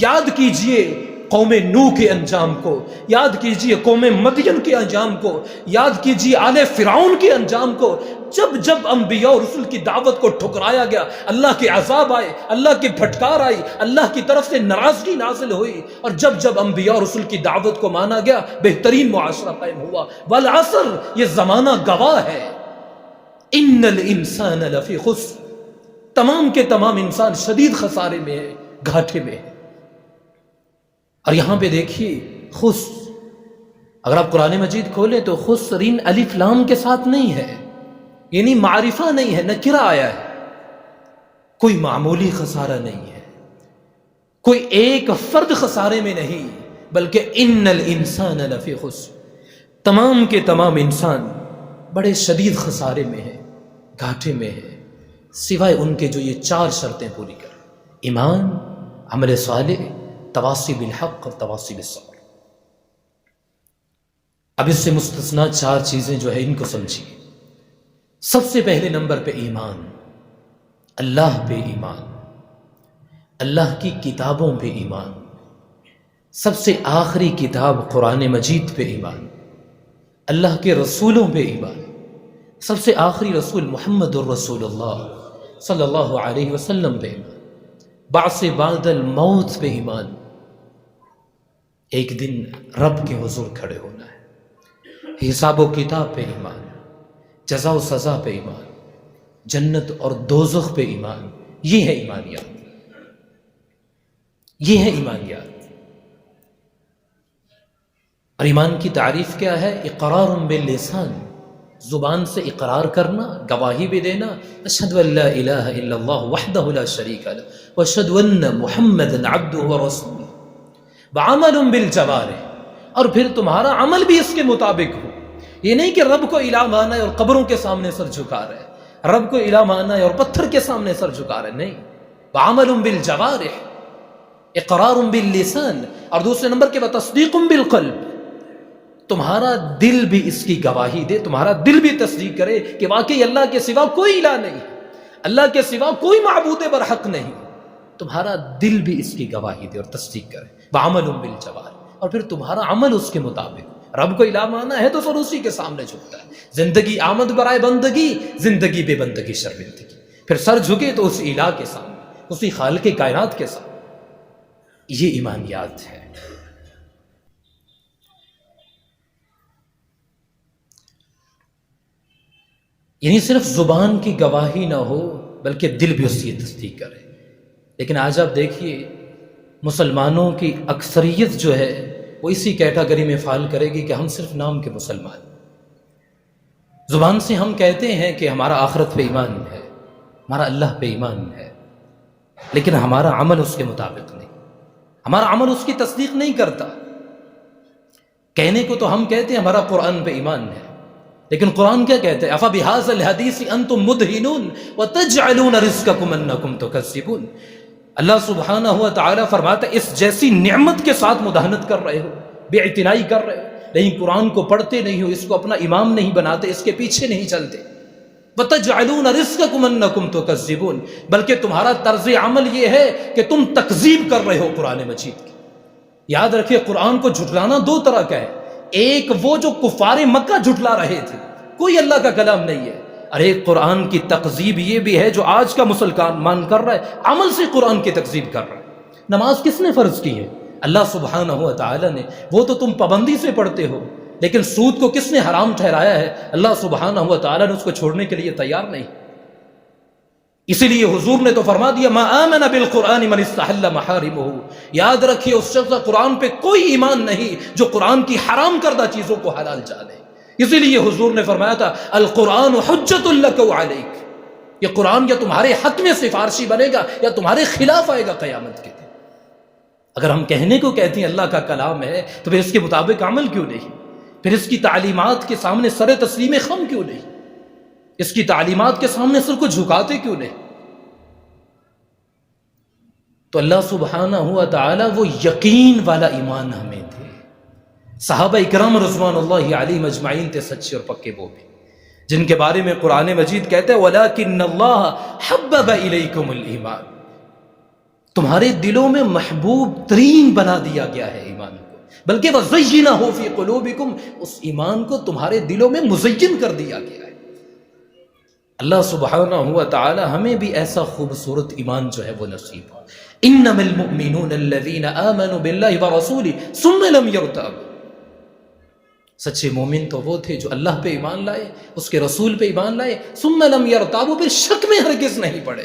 [SPEAKER 1] یاد کیجئے قوم نوح کے انجام کو، یاد کیجئے قوم مدین کے انجام کو، یاد کیجئے آل فرعون کے انجام کو۔ جب انبیاء اور رسل کی دعوت کو ٹھکرایا گیا، اللہ کے عذاب آئے، اللہ کی پھٹکار آئی، اللہ کی طرف سے ناراضگی نازل ہوئی۔ اور جب انبیاء اور رسل کی دعوت کو مانا گیا، بہترین معاشرہ قائم ہوا۔ والعصر، یہ زمانہ گواہ ہے۔ ان الانسان لفی خسر، تمام کے تمام انسان شدید خسارے میں ہے، گھاٹے میں ہے۔ اور یہاں پہ دیکھیے خسر، اگر آپ قرآن مجید کھولیں تو خسرین الف لام کے ساتھ نہیں ہے، یعنی معرفہ نہیں ہے، نکرہ آیا ہے۔ کوئی معمولی خسارہ نہیں ہے، کوئی ایک فرد خسارے میں نہیں، بلکہ ان الانسان لفی خسر، تمام کے تمام انسان بڑے شدید خسارے میں ہے، گھاٹے میں ہے، سوائے ان کے جو یہ 4 شرطیں پوری کریں: ایمان، عمل صالح، تواصی بالحق اور تواصی بالصبر۔ اب اس سے مستثنا 4 چیزیں جو ہے ان کو سمجھیے۔ سب سے پہلے نمبر پہ ایمان، اللہ پہ ایمان، اللہ کی کتابوں پہ ایمان، سب سے آخری کتاب قرآن مجید پہ ایمان، اللہ کے رسولوں پہ ایمان، سب سے آخری رسول محمد الرسول اللہ صلی اللہ علیہ وسلم پہ ایمان، بعث بعد الموت پہ ایمان، ایک دن رب کے حضور کھڑے ہونا ہے، حساب و کتاب پہ ایمان، جزا و سزا پہ ایمان، جنت اور دوزخ پہ ایمان، یہ ہے ایمانیات، یہ ہے ایمانیات۔ اور ایمان کی تعریف کیا ہے؟ اقرار باللسان، زبان سے اقرار کرنا، گواہی بھی دینا، اشہد ان لا الہ الا اللہ وحدہ لا شریک لہ واشہد ان محمدا عبدہ ورسولہ، وعمل بالجوارح، اور پھر تمہارا عمل بھی اس کے مطابق ہو۔ یہ نہیں کہ رب کو الہ مانا ہے اور قبروں کے سامنے سر جھکا رہے، رب کو الہ مانا ہے اور پتھر کے سامنے سر جھکا رہے، نہیں، وعمل بالجوارح، اقرار باللسان، اور دوسرے نمبر کے وتصدیق بالقلب، تمہارا دل بھی اس کی گواہی دے، تمہارا دل بھی تصدیق کرے کہ واقعی اللہ کے سوا کوئی الہ نہیں، اللہ کے سوا کوئی معبود برحق نہیں، تمہارا دل بھی اس کی گواہی دے اور تصدیق کرے، وعمل بالجوارح، اور پھر تمہارا عمل اس کے مطابق۔ رب کو الہ مانا ہے تو پھر اسی کے سامنے جھکتا ہے، زندگی آمد برائے بندگی، زندگی بے بندگی شرمندگی، پھر سر جھکے تو اس الہ کے سامنے، اسی خالق کائنات کے سامنے۔ یہ ایمانیات ہے۔ یعنی صرف زبان کی گواہی نہ ہو بلکہ دل بھی اس کی تصدیق کرے۔ لیکن آج آپ دیکھیے مسلمانوں کی اکثریت جو ہے وہ اسی کیٹاگری میں فال کرے گی کہ ہم صرف نام کے مسلمان، زبان سے ہم کہتے ہیں کہ ہمارا آخرت پہ ایمان ہے، ہمارا اللہ پہ ایمان ہے، لیکن ہمارا عمل اس کے مطابق نہیں، ہمارا عمل اس کی تصدیق نہیں کرتا۔ کہنے کو تو ہم کہتے ہیں ہمارا قرآن پہ ایمان ہے، لیکن قرآن کیا کہتے ہیں؟ افبہذا الحدیث انتم مدہنون وتجعلون رزقکم انکم تکذبون۔ اللہ سبحانہ ہوا تعالیٰ فرماتا ہے اس جیسی نعمت کے ساتھ مداہنت کر رہے ہو، بے اعتنائی کر رہے ہو، لیکن قرآن کو پڑھتے نہیں ہو، اس کو اپنا امام نہیں بناتے، اس کے پیچھے نہیں چلتے۔ وتجعلون رزقکم انکم تکذبون، بلکہ تمہارا طرز عمل یہ ہے کہ تم تکذیب کر رہے ہو قرآن مجید کی۔ یاد رکھیے قرآن کو جھٹلانا دو طرح کا ہے، ایک وہ جو کفار مکہ جھٹلا رہے تھے، کوئی اللہ کا کلام نہیں ہے، اور ایک قرآن کی تکذیب یہ بھی ہے جو آج کا مسلمان کر رہا ہے، عمل سے قرآن کی تکذیب کر رہا ہے۔ نماز کس نے فرض کی ہے؟ اللہ سبحانہ و تعالی نے، وہ تو تم پابندی سے پڑھتے ہو، لیکن سود کو کس نے حرام ٹھہرایا ہے؟ اللہ سبحانہ و تعالی نے اس کو چھوڑنے کے لیے تیار نہیں۔ اسی لیے حضور نے تو فرما دیا ما آمن بالقرآن من استحل محارمہ، یاد رکھیے اس شخص کا قرآن پہ کوئی ایمان نہیں جو قرآن کی حرام کردہ چیزوں کو حلال جانے۔ اسی لیے حضور نے فرمایا تھا القرآن حجت لک وعلیک، یہ قرآن یا تمہارے حق میں سفارشی بنے گا یا تمہارے خلاف آئے گا قیامت کے دن۔ اگر ہم کہنے کو کہتے ہیں اللہ کا کلام ہے تو پھر اس کے مطابق عمل کیوں نہیں؟ پھر اس کی تعلیمات کے سامنے سر تسلیم خم کیوں نہیں؟ اس کی تعلیمات کے سامنے سر کو جھکاتے کیوں نہیں؟ تو اللہ سبحانہ ہوا تعالی وہ یقین والا ایمان ہمیں دے۔ صحابہ اکرام رضوان اللہ علیہم اجمعین تھے سچے اور پکے، وہ بھی جن کے بارے میں قرآن مجید کہتے ہیں وَلَكِنَّ اللَّهَ حَبَّبَ إِلَيْكُمُ الْإِيمَانَ، تمہارے دلوں میں محبوب ترین بنا دیا گیا ہے ایمان کو، بلکہ وَزَيَّنَهُ فِي قُلُوبِكُمْ، اس ایمان کو تمہارے دلوں میں مزین کر دیا گیا ہے۔ اللہ سبحانہ ہوا تعالی ہمیں بھی ایسا خوبصورت ایمان جو ہے وہ نصیب ہو۔ انما المؤمنون الذین آمنوا باللہ ورسولہ ثم لم یرتابوا، سچے مومن تو وہ تھے جو اللہ پہ ایمان لائے، اس کے رسول پہ ایمان لائے، ثم لم یرتابوا، پھر شک میں ہرگز نہیں پڑے،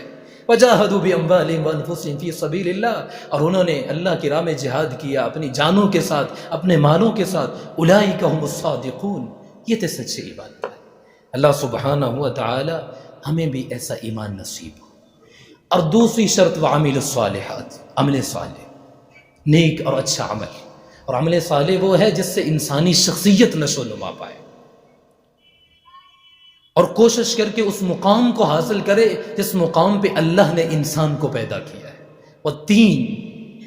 [SPEAKER 1] وجاہدوا باموالہم وانفسہم فی سبیل اللہ، اور انہوں نے اللہ کی راہ میں جہاد کیا اپنی جانوں کے ساتھ، اپنے مالوں کے ساتھ، اولئک هم الصادقون، یہ تھے سچے ایمان والے۔ اللہ سبحانہ ہوا تعالی ہمیں بھی ایسا ایمان نصیب ہو۔ اور دوسری شرط وعامل الصالحات، عمل صالح، نیک اور اچھا عمل، اور عمل صالح وہ ہے جس سے انسانی شخصیت نشو و نما پائے، اور کوشش کر کے اس مقام کو حاصل کرے جس مقام پہ اللہ نے انسان کو پیدا کیا ہے۔ اور تین،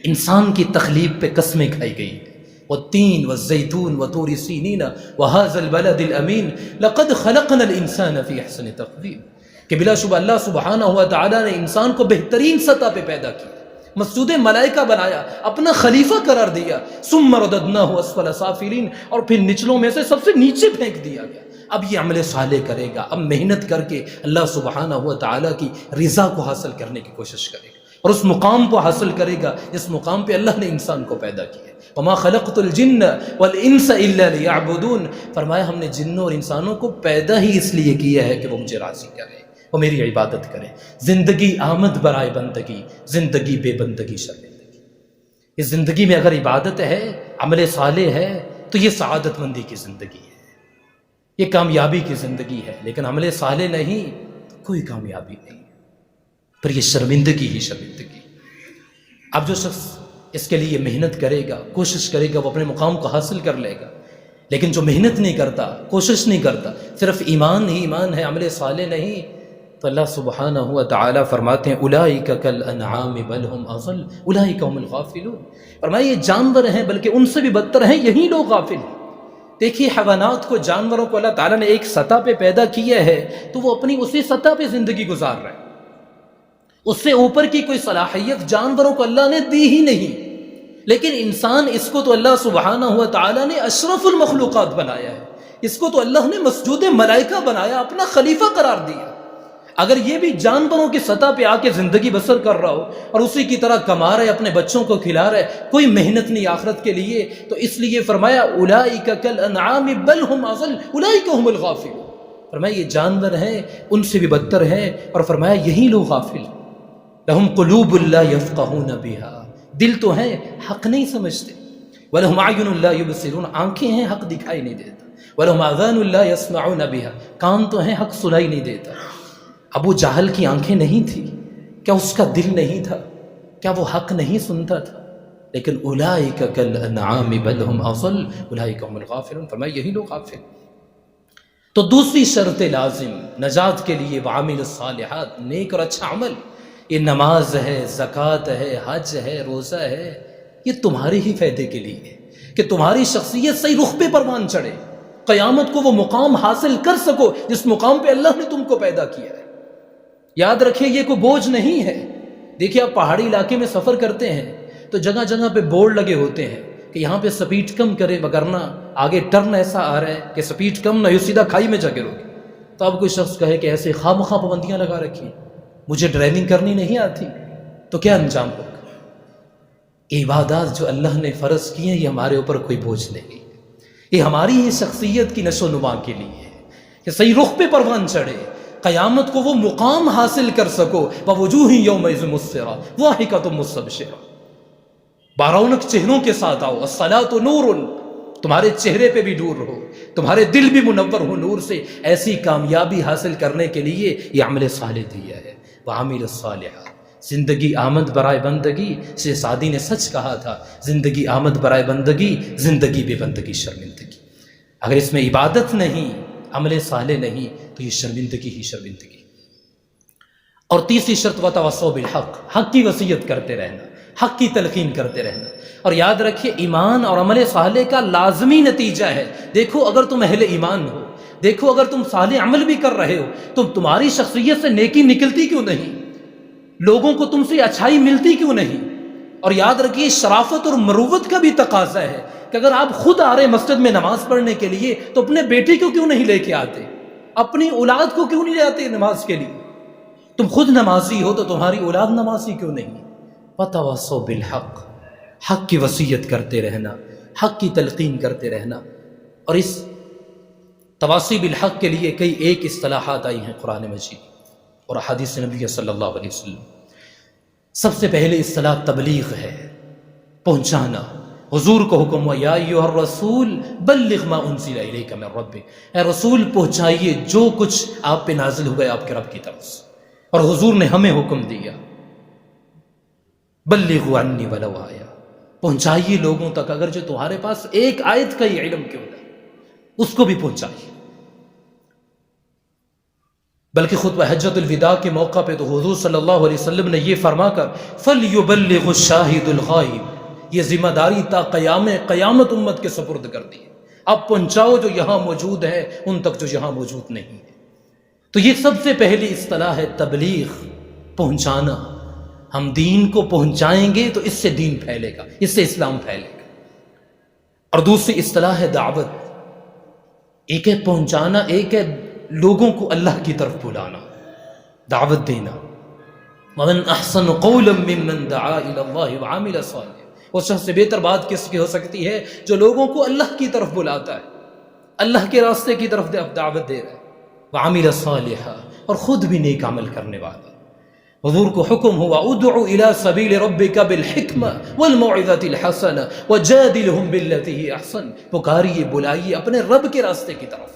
[SPEAKER 1] انسان کی تخلیق پہ قسمیں کھائی گئی ہیں، والتین والزیتون وطور سینین وہذا البلد الامین لقد خلقنا الانسان فی احسن تقویم، کہ بلا شبہ اللہ سبحانہ و تعالیٰ نے انسان کو بہترین سطح پہ پیدا کیا، مسجود ملائکہ بنایا، اپنا خلیفہ قرار دیا، ثم رددناہ اسفل سافلین، اور پھر نچلوں میں سے سب سے نیچے پھینک دیا گیا۔ اب یہ عمل صالح کرے گا، اب محنت کر کے اللہ سبحانہ و تعالیٰ کی رضا کو حاصل کرنے کی کوشش کرے گا، اور اس مقام کو حاصل کرے گا جس مقام پہ اللہ نے انسان کو پیدا کیا ہے۔ وما خلقت الجن والانس الا لیعبدون، فرمایا ہم نے جنوں اور انسانوں کو پیدا ہی اس لیے کیا ہے کہ وہ مجھے راضی کریں، وہ میری عبادت کریں۔ زندگی آمد برائے بندگی، زندگی بے بندگی شرمندگی۔ اس زندگی میں اگر عبادت ہے، عمل صالح ہے، تو یہ سعادت مندی کی زندگی ہے، یہ کامیابی کی زندگی ہے۔ لیکن عمل صالح نہیں تو کوئی کامیابی نہیں، پھر یہ شرمندگی ہی شرمندگی۔ اب جو شخص اس کے لیے محنت کرے گا، کوشش کرے گا، وہ اپنے مقام کو حاصل کر لے گا۔ لیکن جو محنت نہیں کرتا، کوشش نہیں کرتا، صرف ایمان ہی ایمان ہے، عمل صالح نہیں، تو اللہ سبحانہ و تعالیٰ فرماتے ہیں اولئک کالانعام بل هم اضل اولئک هم الغافلون، فرمایا یہ جانور ہیں بلکہ ان سے بھی بدتر ہیں، یہی لوگ غافل ہیں۔ دیکھیے حیوانات کو، جانوروں کو اللہ تعالیٰ نے ایک سطح پہ پیدا کیا ہے تو وہ اپنی اسی سطح پہ زندگی گزار رہے ہیں، اس سے اوپر کی کوئی صلاحیت جانوروں کو اللہ نے دی ہی نہیں۔ لیکن انسان، اس کو تو اللہ سبحانہ و تعالیٰ نے اشرف المخلوقات بنایا ہے، اس کو تو اللہ نے مسجود ملائکہ بنایا، اپنا خلیفہ قرار دیا۔ اگر یہ بھی جانوروں کی سطح پہ آ کے زندگی بسر کر رہا ہو اور اسی کی طرح کما رہے، اپنے بچوں کو کھلا رہے، کوئی محنت نہیں آخرت کے لیے، تو اس لیے فرمایا اولئک کالانعام بل هم اضل اولئک هم الغافلون، فرمایا یہ جانور ہیں، ان سے بھی بدتر ہیں، اور فرمایا یہی لوگ غافل ہیں۔ لہم قلوب لا یفقہون بها، دل تو ہیں، حق نہیں سمجھتے۔ وَلَهُمْ أَعْيُنٌ لَا يُبْصِرُونَ، آنکھیں ہیں، حق دکھائی نہیں دیتا۔ وَلَهُمْ آذَانٌ لَا يَسْمَعُونَ بِهَا، کان تو ہیں، حق سنائی نہیں دیتا۔ ابو جہل کی آنکھیں نہیں تھی، کیا اس کا دل نہیں تھا؟ کیا وہ حق نہیں سنتا تھا؟ لیکن اولئک کالانعام بل هم اضل اولئک هم الغافلون، فرمایا یہی لوگ غافل۔ تو دوسری شرط لازم نجات کے لیے وعامل الصالحات، نیک اور اچھا عمل، یہ نماز ہے، زکوٰۃ ہے، حج ہے، روزہ ہے، یہ تمہارے ہی فائدے کے لیے ہے کہ تمہاری شخصیت صحیح رخ پہ پروان چڑھے، قیامت کو وہ مقام حاصل کر سکو جس مقام پہ اللہ نے تم کو پیدا کیا ہے۔ یاد رکھیں یہ کوئی بوجھ نہیں ہے۔ دیکھیں آپ پہاڑی علاقے میں سفر کرتے ہیں تو جگہ جگہ پہ بورڈ لگے ہوتے ہیں کہ یہاں پہ سپیڈ کم کرے، وگرنہ آگے ٹرن ایسا آ رہا ہے کہ سپیڈ کم نہ ہو، سیدھا کھائی میں جا گرو گے۔ تو اب کوئی شخص کہے کہ ایسے خواہ مخواہ پابندیاں لگا رکھی، مجھے ڈرائیونگ کرنی نہیں آتی، تو کیا انجام ہوگا؟ عبادات جو اللہ نے فرض کی ہیں یہ ہمارے اوپر کوئی بوجھ نہیں، یہ ہماری ہی شخصیت کی نشو و نما کے لیے ہے کہ صحیح رخ پہ پروان چڑھے، قیامت کو وہ مقام حاصل کر سکو۔ وَوُجُوهٍ يَوْمَئِذٍ مُسْفِرَةٌ ضَاحِكَةٌ مُسْتَبْشِرَةٌ، بارونق چہروں کے ساتھ آؤ، الصَّلَاةُ نُورٌ، تمہارے چہرے پہ بھی نور ہو، تمہارے دل بھی منور ہو نور سے۔ ایسی کامیابی حاصل کرنے کے لیے یہ عمل صالح دیا ہے، وعامل الصالحات۔ زندگی آمد برائے بندگی، شیخ سعدی نے سچ کہا تھا، زندگی آمد برائے بندگی، زندگی بے بندگی شرمندگی۔ اگر اس میں عبادت نہیں، عمل صالح نہیں، تو یہ شرمندگی ہی شرمندگی۔ اور تیسری شرط وتواصوا بالحق، حق کی وصیت کرتے رہنا، حق کی تلقین کرتے رہنا۔ اور یاد رکھیے ایمان اور عمل صالح کا لازمی نتیجہ ہے۔ دیکھو اگر تم اہل ایمان ہو، دیکھو اگر تم صالح عمل بھی کر رہے ہو تو تمہاری شخصیت سے نیکی نکلتی کیوں نہیں؟ لوگوں کو تم سے اچھائی ملتی کیوں نہیں؟ اور یاد رکھیے شرافت اور مروت کا بھی تقاضا ہے کہ اگر آپ خود آ رہے مسجد میں نماز پڑھنے کے لیے تو اپنے بیٹے کو کیوں نہیں لے کے آتے؟ اپنی اولاد کو کیوں نہیں لے آتے نماز کے لیے؟ تم خود نمازی ہو تو تمہاری اولاد نمازی کیوں نہیں؟ وتواصوا بالحق، حق کی وصیت کرتے رہنا، حق کی تلقین کرتے رہنا۔ اور اس تواصی بالحق کے لیے کئی ایک اصطلاحات آئی ہیں قرآن مجید اور احادیث نبی صلی اللہ علیہ وسلم۔ سب سے پہلے اصطلاح تبلیغ ہے، پہنچانا۔ حضور کو حکم ہوا یا ایھا الرسول بلغ ما انزل الیک من ربک، اے رسول پہنچائیے جو کچھ آپ پہ نازل ہوا ہے آپ کے رب کی طرف سے۔ اور حضور نے ہمیں حکم دیا بلغوا عنی ولو آیا، پہنچائیے لوگوں تک اگر جو تمہارے پاس ایک آیت کا ہی علم کیوں نہ، اس کو بھی پہنچائیے۔ بلکہ خطبہ حجۃ الوداع کے موقع پہ تو حضور صلی اللہ علیہ وسلم نے یہ فرما کر فَلْيُبَلِّغُ الشَّاهِدُ الْغَائِبُ، یہ ذمہ داری تا قیامت امت کے سپرد کر دی ہے. اب پہنچاؤ جو یہاں موجود ہے ان تک جو یہاں موجود نہیں ہے. تو یہ سب سے پہلی اصطلاح ہے تبلیغ، پہنچانا. ہم دین کو پہنچائیں گے تو اس سے دین پھیلے گا، اس سے اسلام پھیلے گا. اور دوسری اصطلاح ہے دعوت. ایک ہے پہنچانا، ایک ہے لوگوں کو اللہ کی طرف بلانا، دعوت دینا. وَمَنْ أَحْسَنُ قَوْلًا مِّمَّنْ دَعَا إِلَى اللَّهِ وَعَمِلَ صَالِحًا. اس شخص سے بہتر بات کس کی ہو سکتی ہے جو لوگوں کو اللہ کی طرف بلاتا ہے، اللہ کے راستے کی طرف دعوت دے رہا ہے. وَعَمِلَ صَالِحًا، اور خود بھی نیک عمل کرنے والا. حضور کو حکم ہوا ادعو الى سبیل ربک بالحکمہ والموعظۃ الحسنہ وجادلہم باللتی ہی احسن. پکاریے، بلائیے اپنے رب کے راستے کی طرف،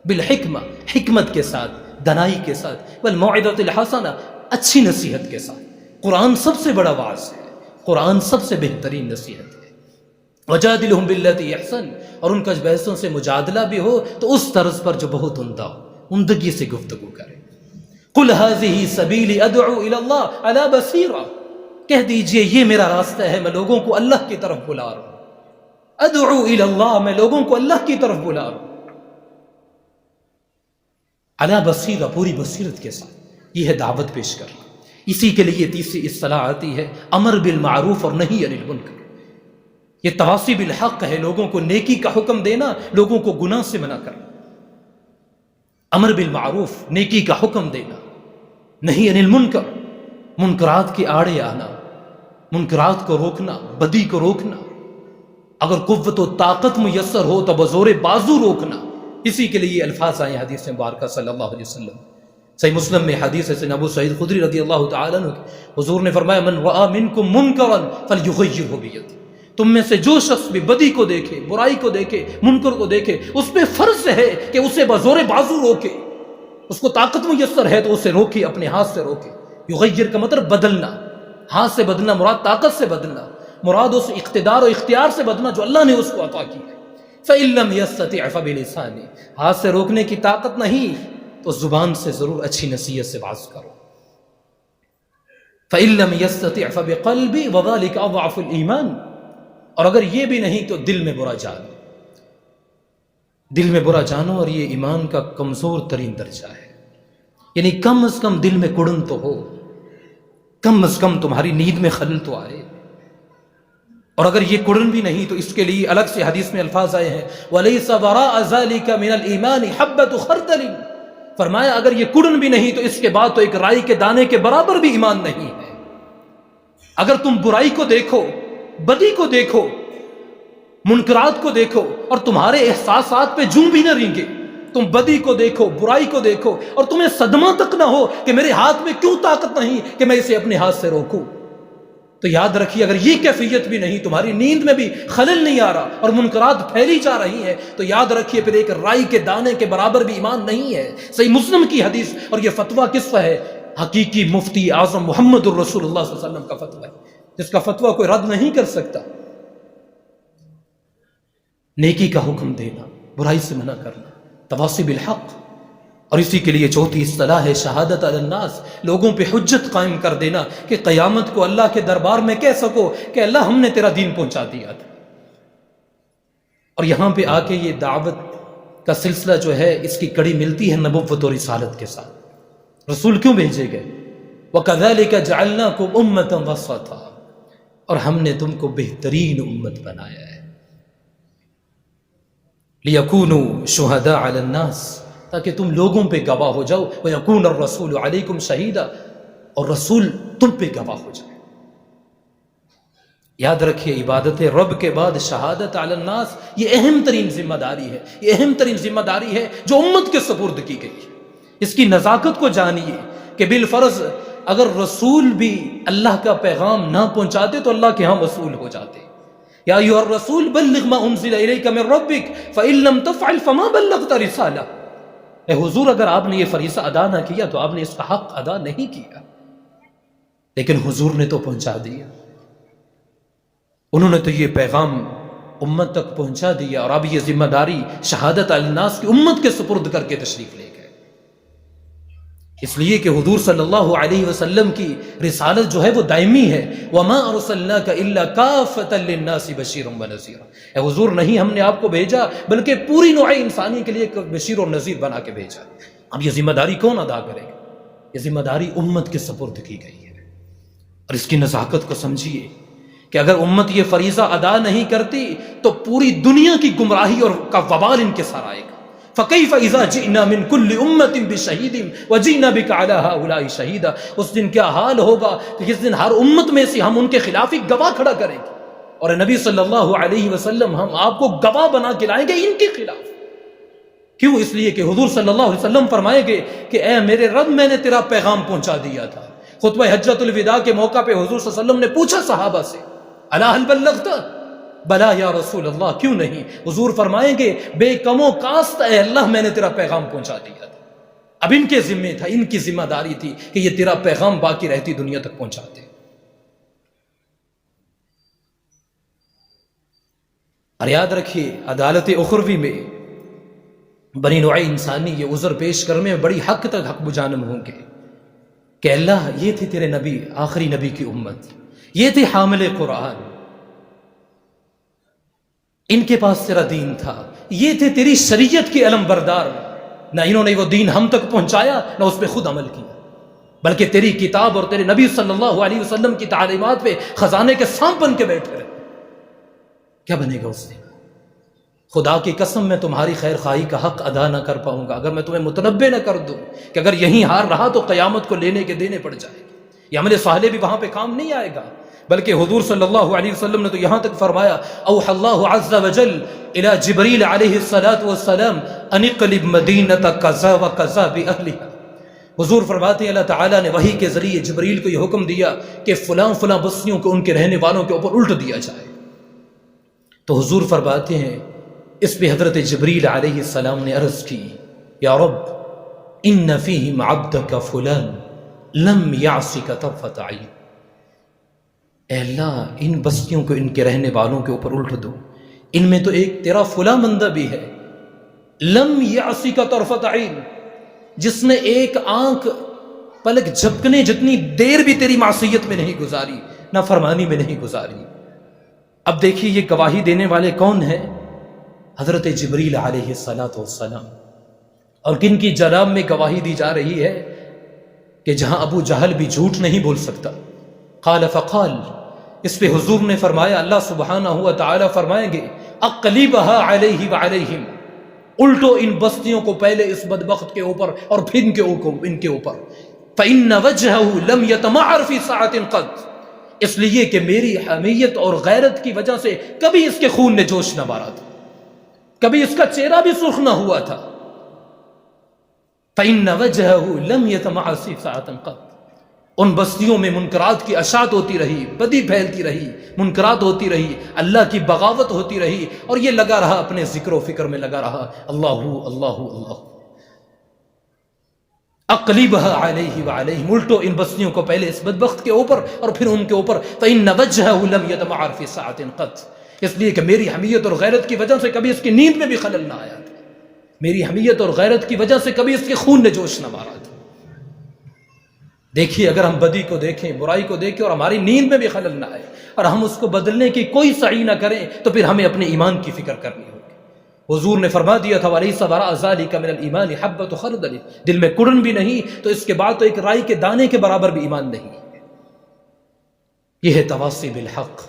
[SPEAKER 1] بالحکمہ، حکمت کے ساتھ، دنائی کے ساتھ، والموعظۃ الحسنہ، اچھی نصیحت کے ساتھ. قرآن سب سے بڑا واعظ ہے، قرآن سب سے بہترین نصیحت ہے. وجادلہم باللتی ہی احسن، اور ان کا بحثوں سے مجادلہ بھی ہو تو اس طرز پر جو بہت عمدہ ہو، عمدگی سے گفتگو کرے. قل هذه سبیلی ادعو الی اللہ علی بصیرہ، کہہ دیجئے یہ میرا راستہ ہے، میں لوگوں کو اللہ کی طرف بلا رہا ہوں. ادعو الی اللہ، میں لوگوں کو اللہ کی طرف بلا رہا ہوں. علی بصیرہ، پوری بصیرت کے ساتھ. یہ ہے دعوت پیش کرنا. اسی کے لیے تیسری اصطلاح آتی ہے امر بالمعروف اور نہی عن المنکر. یہ تواصی بالحق ہے، لوگوں کو نیکی کا حکم دینا، لوگوں کو گناہ سے منع کرنا. امر بالمعروف، نیکی کا حکم دینا، نہیں عن المنکر، منکرات کے آڑے آنا، منکرات کو روکنا، بدی کو روکنا. اگر قوت و طاقت میسر ہو تو بزور بازو روکنا. اسی کے لیے الفاظ آئے حدیث مبارکہ صلی اللہ علیہ وسلم. صحیح مسلم میں حدیث ہے ابو سعید خدری رضی اللہ تعالیٰ عنہ، حضور نے فرمایا من رأى منکم منکرا فلیغیرہ بیدہ. تم میں سے جو شخص بھی بدی کو دیکھے، برائی کو دیکھے، منکر کو دیکھے، اس پہ فرض ہے کہ اسے بزور بازو روکے. اس کو طاقت میسر ہے تو اسے روکے، اپنے ہاتھ سے روکے. یغیر کا مطلب بدلنا، ہاتھ سے بدلنا مراد طاقت سے بدلنا، مراد اس اقتدار و اختیار سے بدلنا جو اللہ نے اس کو عطا کی ہے. فَإِن لَّمْ يَسْتَطِعْ فَبِلِسَانِهِ، ہاتھ سے روکنے کی طاقت نہیں تو زبان سے ضرور اچھی نصیحت سے باز کرو. فَإِن لَّمْ يَسْتَطِعْ فَبِقَلْبِهِ وَذَلِكَ أَضْعَفُ الْإِيمَانِ، اور اگر یہ بھی نہیں تو دل میں برا جانو. دل میں برا جانو، اور یہ ایمان کا کمزور ترین درجہ ہے. یعنی کم از کم دل میں کڑن تو ہو، کم از کم تمہاری نیند میں خلل تو آئے. اور اگر یہ کڑن بھی نہیں تو اس کے لیے الگ سے حدیث میں الفاظ آئے ہیں وَلَيْسَ وَرَاءَ ذَلِكَ مِنَ الْإِيمَانِ حَبَّةُ خَرْدَلٍ. فرمایا اگر یہ کڑن بھی نہیں تو اس کے بعد تو ایک رائی کے دانے کے برابر بھی ایمان نہیں ہے. اگر تم برائی کو دیکھو، بدی کو دیکھو، منکرات کو دیکھو اور تمہارے احساسات پہ جوں بھی نہ رینگے، تم بدی کو دیکھو، برائی کو دیکھو اور تمہیں صدمہ تک نہ ہو کہ میرے ہاتھ میں کیوں طاقت نہیں کہ میں اسے اپنے ہاتھ سے روکوں، تو یاد رکھیے اگر یہ کیفیت بھی نہیں، تمہاری نیند میں بھی خلل نہیں آ رہا اور منکرات پھیلی جا رہی ہیں، تو یاد رکھیے پھر ایک رائی کے دانے کے برابر بھی ایمان نہیں ہے. صحیح مسلم کی حدیث، اور یہ فتویٰ کس کا ہے؟ حقیقی مفتی اعظم محمد الرسول اللہ صلی اللہ علیہ وسلم کا فتویٰ ہے، جس کا فتویٰ کوئی رد نہیں کر سکتا. نیکی کا حکم دینا، برائی سے منع کرنا، تواصی بالحق. اور اسی کے لیے چوتھی اصطلاح ہے شہادت علی الناس، لوگوں پہ حجت قائم کر دینا کہ قیامت کو اللہ کے دربار میں کہہ سکو کہ اللہ ہم نے تیرا دین پہنچا دیا تھا. اور یہاں پہ آ کے یہ دعوت کا سلسلہ جو ہے اس کی کڑی ملتی ہے نبوت و رسالت کے ساتھ. رسول کیوں بھیجے گئے؟ وَكَذَلِكَ جَعَلْنَاكُمْ أُمَّةً وَسَطًا، اور ہم نے تم کو بہترین امت بنایا ہے. لِيَكُونُوا شُهَدَاءَ عَلَى النَّاسِ، تاکہ تم لوگوں پہ گواہ ہو جاؤ. وَيَكُونَ الرَّسُولُ عَلَيْكُمْ شَهِيدًا، اور رسول تم پہ گواہ ہو جائے. یاد رکھیے عبادت رب کے بعد شہادت علی الناس یہ اہم ترین ذمہ داری ہے، یہ اہم ترین ذمہ داری ہے جو امت کے سپرد کی گئی ہے. اس کی نزاکت کو جانیے کہ بالفرض اگر رسول بھی اللہ کا پیغام نہ پہنچاتے تو اللہ کے ہاں وصول ہو جاتے. یا ایھا الرسول بلغ ما انزل الیک من ربک فإن لم تفعل فما بلغت رسالہ. اے حضور اگر آپ نے یہ فریضہ ادا نہ کیا تو آپ نے اس کا حق ادا نہیں کیا. لیکن حضور نے تو پہنچا دیا، انہوں نے تو یہ پیغام امت تک پہنچا دیا، اور اب یہ ذمہ داری شہادت علی الناس کی امت کے سپرد کر کے تشریف لے گئے. اس لیے کہ حضور صلی اللہ علیہ وسلم کی رسالت جو ہے وہ دائمی ہے. وَمَا أَرْسَلْنَاكَ إِلَّا كَافَةً لِلنَّاسِ بَشِيرًا وَنَذِيرًا. اے حضور نہیں ہم نے آپ کو بھیجا بلکہ پوری نوع انسانی کے لیے بشیر اور نذیر بنا کے بھیجا. اب یہ ذمہ داری کون ادا کرے گا؟ یہ ذمہ داری امت کے سپرد کی گئی ہے. اور اس کی نزاکت کو سمجھیے کہ اگر امت یہ فریضہ ادا نہیں کرتی تو پوری دنیا کی گمراہی اور کا وبال ان کے سر آئے گا. فَكَيْفَ إِذَا جِئْنَا مِن كُلِّ أُمَّةٍ بِشَهِيدٍ وَجِئْنَا بِكَ عَلَىٰ هَٰؤُلَاءِ شَهِيدًا. اس دن کیا حال ہوگا کہ جس دن ہر امت میں سے ہم ان کے خلاف ایک گواہ کھڑا کریں گے. اور نبی صلی اللہ علیہ وسلم ہم آپ کو گواہ بنا کے لائیں گے ان کے خلاف. کیوں؟ اس لیے کہ حضور صلی اللہ علیہ وسلم فرمائیں گے کہ اے میرے رب میں نے تیرا پیغام پہنچا دیا تھا. خطبہ حجۃ الوداع کے موقع پہ حضور صلی اللہ علیہ وسلم نے پوچھا صحابہ سے الا هل بلغت؟ بلا یا رسول اللہ، کیوں نہیں؟ حضور فرمائیں گے بے کم و کاست اے اللہ میں نے تیرا پیغام پہنچا دیا تھا. اب ان کے ذمہ تھا، ان کی ذمہ داری تھی کہ یہ تیرا پیغام باقی رہتی دنیا تک پہنچاتے. اور یاد رکھیے عدالت اخروی میں بنی نوع انسانی یہ عذر پیش کرنے میں بڑی حق تک حق بجانب ہوں گے کہ اللہ یہ تھے تیرے نبی، آخری نبی کی امت، یہ تھے حامل قرآن، ان کے پاس تیرا دین تھا، یہ تھے تیری شریعت کے علم بردار. نہ انہوں نے وہ دین ہم تک پہنچایا نہ اس پہ خود عمل کیا، بلکہ تیری کتاب اور تیرے نبی صلی اللہ علیہ وسلم کی تعلیمات پہ خزانے کے سانپ بن کے بیٹھ گئے. کیا بنے گا اس دن؟ خدا کی قسم میں تمہاری خیر خواہی کا حق ادا نہ کر پاؤں گا اگر میں تمہیں متنبع نہ کر دوں کہ اگر یہیں ہار رہا تو قیامت کو لینے کے دینے پڑ جائے گی. یہ عمل صالح بھی وہاں پہ کام نہیں آئے گا، بلکہ حضور صلی اللہ علیہ وسلم نے تو یہاں تک فرمایا اوحى اللہ عز وجل الى جبریل علیہ السلام ان اقلب مدینۃ کذا وکذا باہلھا. حضور فرماتے ہیں اللہ تعالیٰ نے وحی کے ذریعے جبریل کو یہ حکم دیا کہ فلاں فلاں بستیوں کو ان کے رہنے والوں کے اوپر الٹ دیا جائے. تو حضور فرماتے ہیں اس پہ حضرت جبریل علیہ السلام نے عرض کی یا رب ان فیہم عبدک فلان لم یعصک طرفۃ عین. اے اللہ ان بستیوں کو ان کے رہنے والوں کے اوپر الٹ دو، ان میں تو ایک تیرا فلاں بندہ بھی ہے لم یعصک طرفۃ عین، جس نے ایک آنکھ پلک جھپکنے جتنی دیر بھی تیری معصیت میں نہیں گزاری، نافرمانی میں نہیں گزاری. اب دیکھیے یہ گواہی دینے والے کون ہیں؟ حضرت جبریل علیہ السلام. اور کن کی جناب میں گواہی دی جا رہی ہے کہ جہاں ابو جہل بھی جھوٹ نہیں بول سکتا. قال فقال، اس پہ حضور نے فرمایا، اللہ سبحانہ و تعالی فرمائیں گے اقلبها علیہ وعلیہم، الٹو ان بستیوں کو پہلے اس بدبخت کے اوپر اور پھر ان کے اوپر. فإن وجهه لم يتمعر في ساعة قط، اس لیے کہ میری حمیت اور غیرت کی وجہ سے کبھی اس کے خون نے جوش نہ مارا تھا، کبھی اس کا چہرہ بھی سرخ نہ ہوا تھا. فإن وجهه لم يتمعر في ساعة قط. ان بستیوں میں منکرات کی اشاعت ہوتی رہی، بدی پھیلتی رہی، منکرات ہوتی رہی، اللہ کی بغاوت ہوتی رہی، اور یہ لگا رہا اپنے ذکر و فکر میں لگا رہا اللہ اللہ اللہ. اقلبها علیہ وعلیہم، الٹو ان بستیوں کو پہلے اس بدبخت کے اوپر اور پھر ان کے اوپر. فإن وجهه لم يتمعر في ساعة قط، اس لیے کہ میری حمیت اور غیرت کی وجہ سے کبھی اس کی نیند میں بھی خلل نہ آیا تھا، میری حمیت اور غیرت کی وجہ سے کبھی اس کے خون نے جوش نہ مارا تھا. دیکھیے اگر ہم بدی کو دیکھیں، برائی کو دیکھیں اور ہماری نیند میں بھی خلل نہ آئے اور ہم اس کو بدلنے کی کوئی سعی نہ کریں تو پھر ہمیں اپنے ایمان کی فکر کرنی ہوگی. حضور نے فرما دیا تھا وَلَيْسَ وَرَاءَ ذَلِكَ مِنَ الْإِيمَانِ حَبَّةُ خَرْدَلٍ، دل میں کڑن بھی نہیں تو اس کے بعد تو ایک رائی کے دانے کے برابر بھی ایمان نہیں. یہ ہے تواصی بالحق.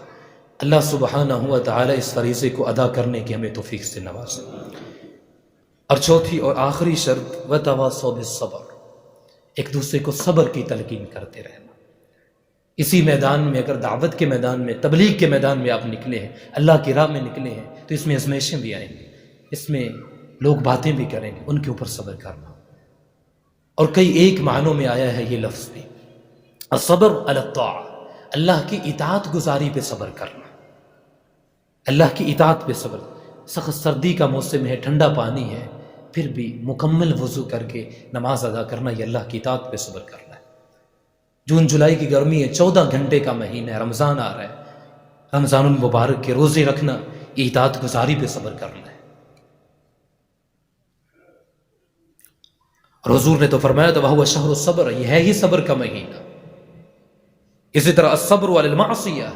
[SPEAKER 1] اللہ سبحانہ و تعالی اس فریضے کو ادا کرنے کی ہمیں توفیق سے نوازے. اور چوتھی اور آخری شرط وَتَوَاصَوْا بِالصَّبْرِ، ایک دوسرے کو صبر کی تلقین کرتے رہنا. اسی میدان میں اگر دعوت کے میدان میں، تبلیغ کے میدان میں آپ نکلے ہیں، اللہ کی راہ میں نکلے ہیں، تو اس میں آزمائشیں بھی آئیں گی، اس میں لوگ باتیں بھی کریں گے، ان کے اوپر صبر کرنا. اور کئی ایک معنوں میں آیا ہے یہ لفظ بھی، الصبر علی الطاعہ، اللہ کی اطاعت گزاری پہ صبر کرنا، اللہ کی اطاعت پہ صبر. سخت سردی کا موسم ہے، ٹھنڈا پانی ہے، پھر بھی مکمل وضو کر کے نماز ادا کرنا، یہ اللہ کی اطاعت پہ صبر کرنا ہے. جون جولائی کی گرمی ہے، 14 گھنٹے کا مہینہ ہے، رمضان آ رہا ہے، رمضان المبارک کے روزے رکھنا یہ اطاعت گزاری پہ صبر کرنا ہے. اور حضور نے تو فرمایا تھا وَهُوَ شَهْرُ الصَّبْرِ، یہ ہے ہی صبر کا مہینہ۔ اسی طرح الصبر علی المعصیہ،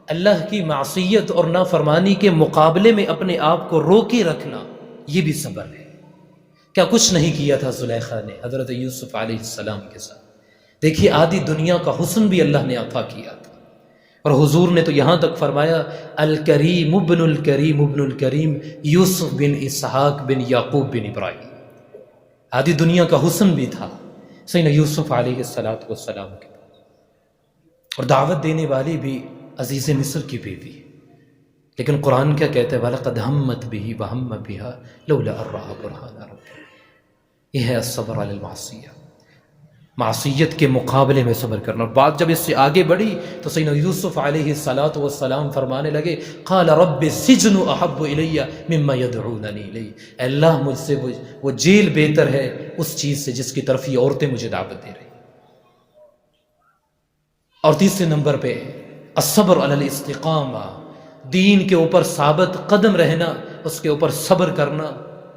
[SPEAKER 1] اللہ کی معصیت اور نافرمانی کے مقابلے میں اپنے آپ کو روکے رکھنا، یہ بھی صبر ہے۔ کیا کچھ نہیں کیا تھا زلیخا نے حضرت یوسف علیہ السلام کے ساتھ؟ دیکھیے آدھی دنیا کا حسن بھی اللہ نے عطا کیا تھا، اور حضور نے تو یہاں تک فرمایا الکریم ابن الکریم ابن الکریم یوسف بن اسحاق بن یعقوب بن ابراہیم، آدھی دنیا کا حسن بھی تھا سیدنا یوسف علیہ السلام کے پاس، اور دعوت دینے والی بھی عزیز مصر کی بیوی۔ لیکن قرآن کیا کہتے ہیں وَلَقَدْ هَمَّتْ بِهِ وَهَمَّ بِهَا لَوْلَا أَن رَأَىٰ بُرْهَانَ رَبِّهِ، یہ ہے الصبر علی المعصیہ، معصیت کے مقابلے میں صبر کرنا۔ اور بات جب اس سے آگے بڑھی تو سیدنا یوسف علیہ السلام فرمانے لگے قال رب السجن احب الی مما يدعوننی الیہ، اے اللہ مجھ سے وہ جیل بہتر ہے اس چیز سے جس کی طرف یہ عورتیں مجھے دعوت دے رہی۔ اور تیسرے نمبر پہ الصبر علی الاستقامہ، دین کے اوپر ثابت قدم رہنا، اس کے اوپر صبر کرنا،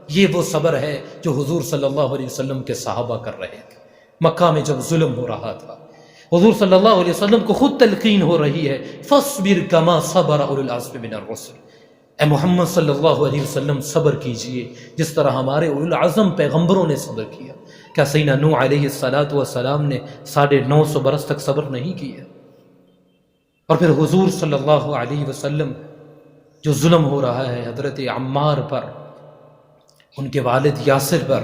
[SPEAKER 1] یہ وہ صبر ہے جو حضور صلی اللہ علیہ وسلم کے صحابہ کر رہے تھے۔ مکہ میں جب ظلم ہو رہا تھا، حضور صلی اللہ علیہ وسلم کو خود تلقین ہو رہی ہے فاصبر کما صبر اولو العزم من الرسل، اے محمد صلی اللہ علیہ وسلم صبر کیجئے جس طرح ہمارے اولو العزم پیغمبروں نے صبر کیا۔ کیا سیدنا نوح علیہ السلام نے 950 برس تک صبر نہیں کیا؟ اور پھر حضور صلی اللہ علیہ وسلم جو ظلم ہو رہا ہے حضرت عمار پر، ان کے والد یاسر پر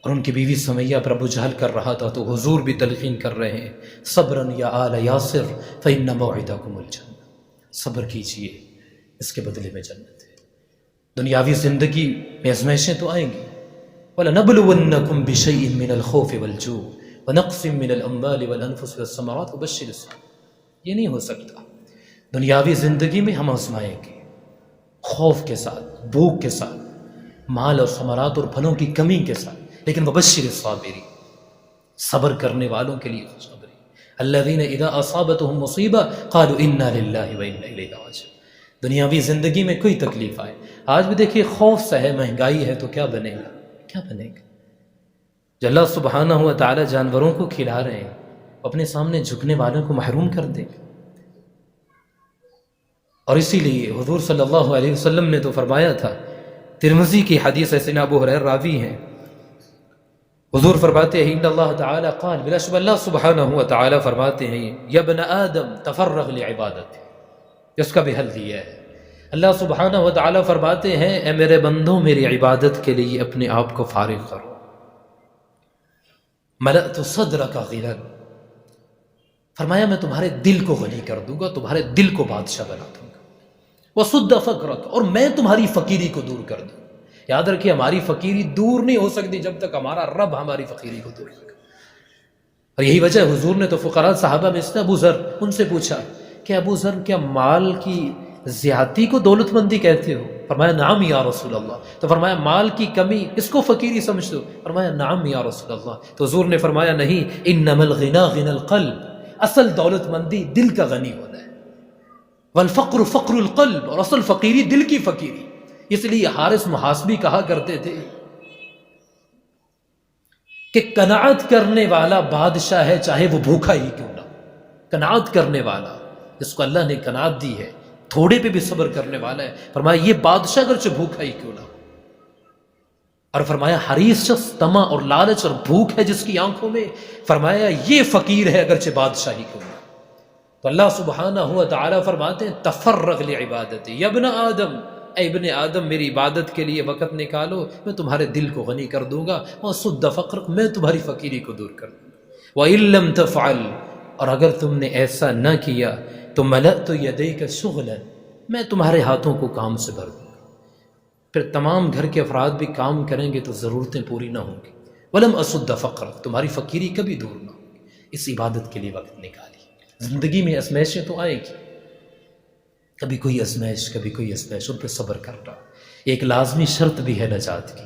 [SPEAKER 1] اور ان کی بیوی سمیہ پر ابو جہل کر رہا تھا، تو حضور بھی تلقین کر رہے ہیں صبرا یا آل یاسر فإن موعدکم الجنہ، صبر کیجئے اس کے بدلے میں جنت ہے۔ دنیاوی زندگی میں آزمائشیں تو آئیں گی، وَلَنَبْلُوَنَّكُمْ بِشَيْءٍ مِّنَ الْخَوْفِ وَالْجُوعِ وَنَقْصٍ مِّنَ الْأَمْوَالِ وَالْأَنفُسِ وَالثَّمَرَاتِ وَبَشِّرِ الصَّابِرِينَ، یہ نہیں ہو سکتا۔ دنیاوی زندگی میں ہم آزمائیں گے خوف کے ساتھ، بھوک کے ساتھ، مال اور ثمرات اور پھلوں کی کمی کے ساتھ، لیکن وبشر الصابرین، صبر کرنے والوں کے لیے خوشخبری، الذین اذا اصابتهم مصیبہ قالوا انا للہ وانا الیہ راجعون۔ دنیاوی زندگی میں کوئی تکلیف آئے، آج بھی دیکھیے خوف سا ہے، مہنگائی ہے، تو کیا بنے گا؟ کیا بنے گا؟ جو اللہ سبحانہ و تعالی جانوروں کو کھلا رہے ہیں، اپنے سامنے جھکنے والوں کو محروم کر دیں گے۔ اور اسی لیے حضور صلی اللہ علیہ وسلم نے تو فرمایا تھا، ترمذی کی حدیث ہے، سیدنا ابو ہریرہ راوی ہیں، حضور فرماتے ہیں ان اللہ تعالی قال، بلا شبہ اللہ سبحانہ و تعالی فرماتے ہیں یا ابن آدم تفرغ لعبادت، اس کا بھی حل دیا ہے۔ اللہ سبحانہ و تعالی فرماتے ہیں اے میرے بندوں میری عبادت کے لیے اپنے آپ کو فارغ کرو۔ ملأت صدرک غنى، فرمایا میں تمہارے دل کو غنی کر دوں گا، تمہارے دل کو بادشاہ بنا دوں گا۔ وسد فقرک، اور میں تمہاری فقیری کو دور کر دوں۔ یاد رکھیے ہماری فقیری دور نہیں ہو سکتی جب تک ہمارا رب ہماری فقیری کو دور کرے۔ اور یہی وجہ حضور نے تو فقراء صحابہ میں سے ابو ذر، ان سے پوچھا کہ ابو ذر کیا مال کی زیادتی کو دولت مندی کہتے ہو؟ فرمایا نعم یا رسول اللہ۔ تو فرمایا مال کی کمی اس کو فقیری سمجھتے ہو؟ فرمایا نعم یا رسول اللہ۔ تو حضور نے فرمایا نہیں، انما الغنا غنى القلب، اصل دولت مندی دل کا غنی ہونا ہے، والفقر فقر القلب، اور اصل فقیری دل کی فقیری۔ اس لیے حارث محاسبی کہا کرتے تھے کہ قناعت کرنے والا بادشاہ ہے چاہے وہ بھوکا ہی کیوں نہ ہو۔ قناعت کرنے والا جس کو اللہ نے قناعت دی ہے، تھوڑے پہ بھی صبر کرنے والا ہے، فرمایا یہ بادشاہ اگرچہ بھوکا ہی کیوں نہ ہو۔ اور فرمایا حریص شخص، طمع اور لالچ اور بھوک ہے جس کی آنکھوں میں، فرمایا یہ فقیر ہے اگرچہ بادشاہ ہی کیوں نہ ہو۔ تو اللہ سبحانہ ہوا تعالیٰ فرماتے ہیں تفرغ لعبادتی یا ابن آدم، اے ابن آدم میری عبادت کے لیے وقت نکالو، میں تمہارے دل کو غنی کر دوں گا، وَصُدَّ فَقْرَكَ، میں تمہاری فقیری کو دور کر دوں گا، وَإِن لَّمْ تَفْعَلْ، اور اگر تم نے ایسا نہ کیا تو ملأت یدیک شغلا، میں تمہارے ہاتھوں کو کام سے بھر دوں گا۔ پھر تمام گھر کے افراد بھی کام کریں گے تو ضرورتیں پوری نہ ہوں گی۔ وَلَمْ أَصُدَّ فَقْرَكَ، تمہاری فقیری کبھی دور نہ ہوگی۔ اس عبادت کے لیے وقت نکالیے۔ زندگی میں آزمائشیں تو آئیں گی، کبھی کوئی آزمائش کبھی کوئی آزمائش، ان پہ صبر کرنا ایک لازمی شرط بھی ہے نجات کی۔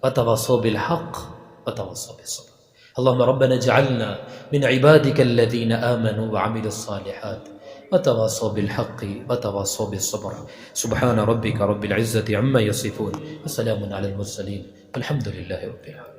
[SPEAKER 1] وَتَوَاصَوْا بِالْحَقِّ وَتَوَاصَوْا بِالصَّبْرِ۔ اللهم ربنا اجعلنا من عبادك الذين آمنوا وعملوا الصالحات وتواصوا بالحق وتواصوا بالصبر۔ سبحان ربك رب العزة عما يصفون وسلام على المرسلين والحمد لله رب العالمين۔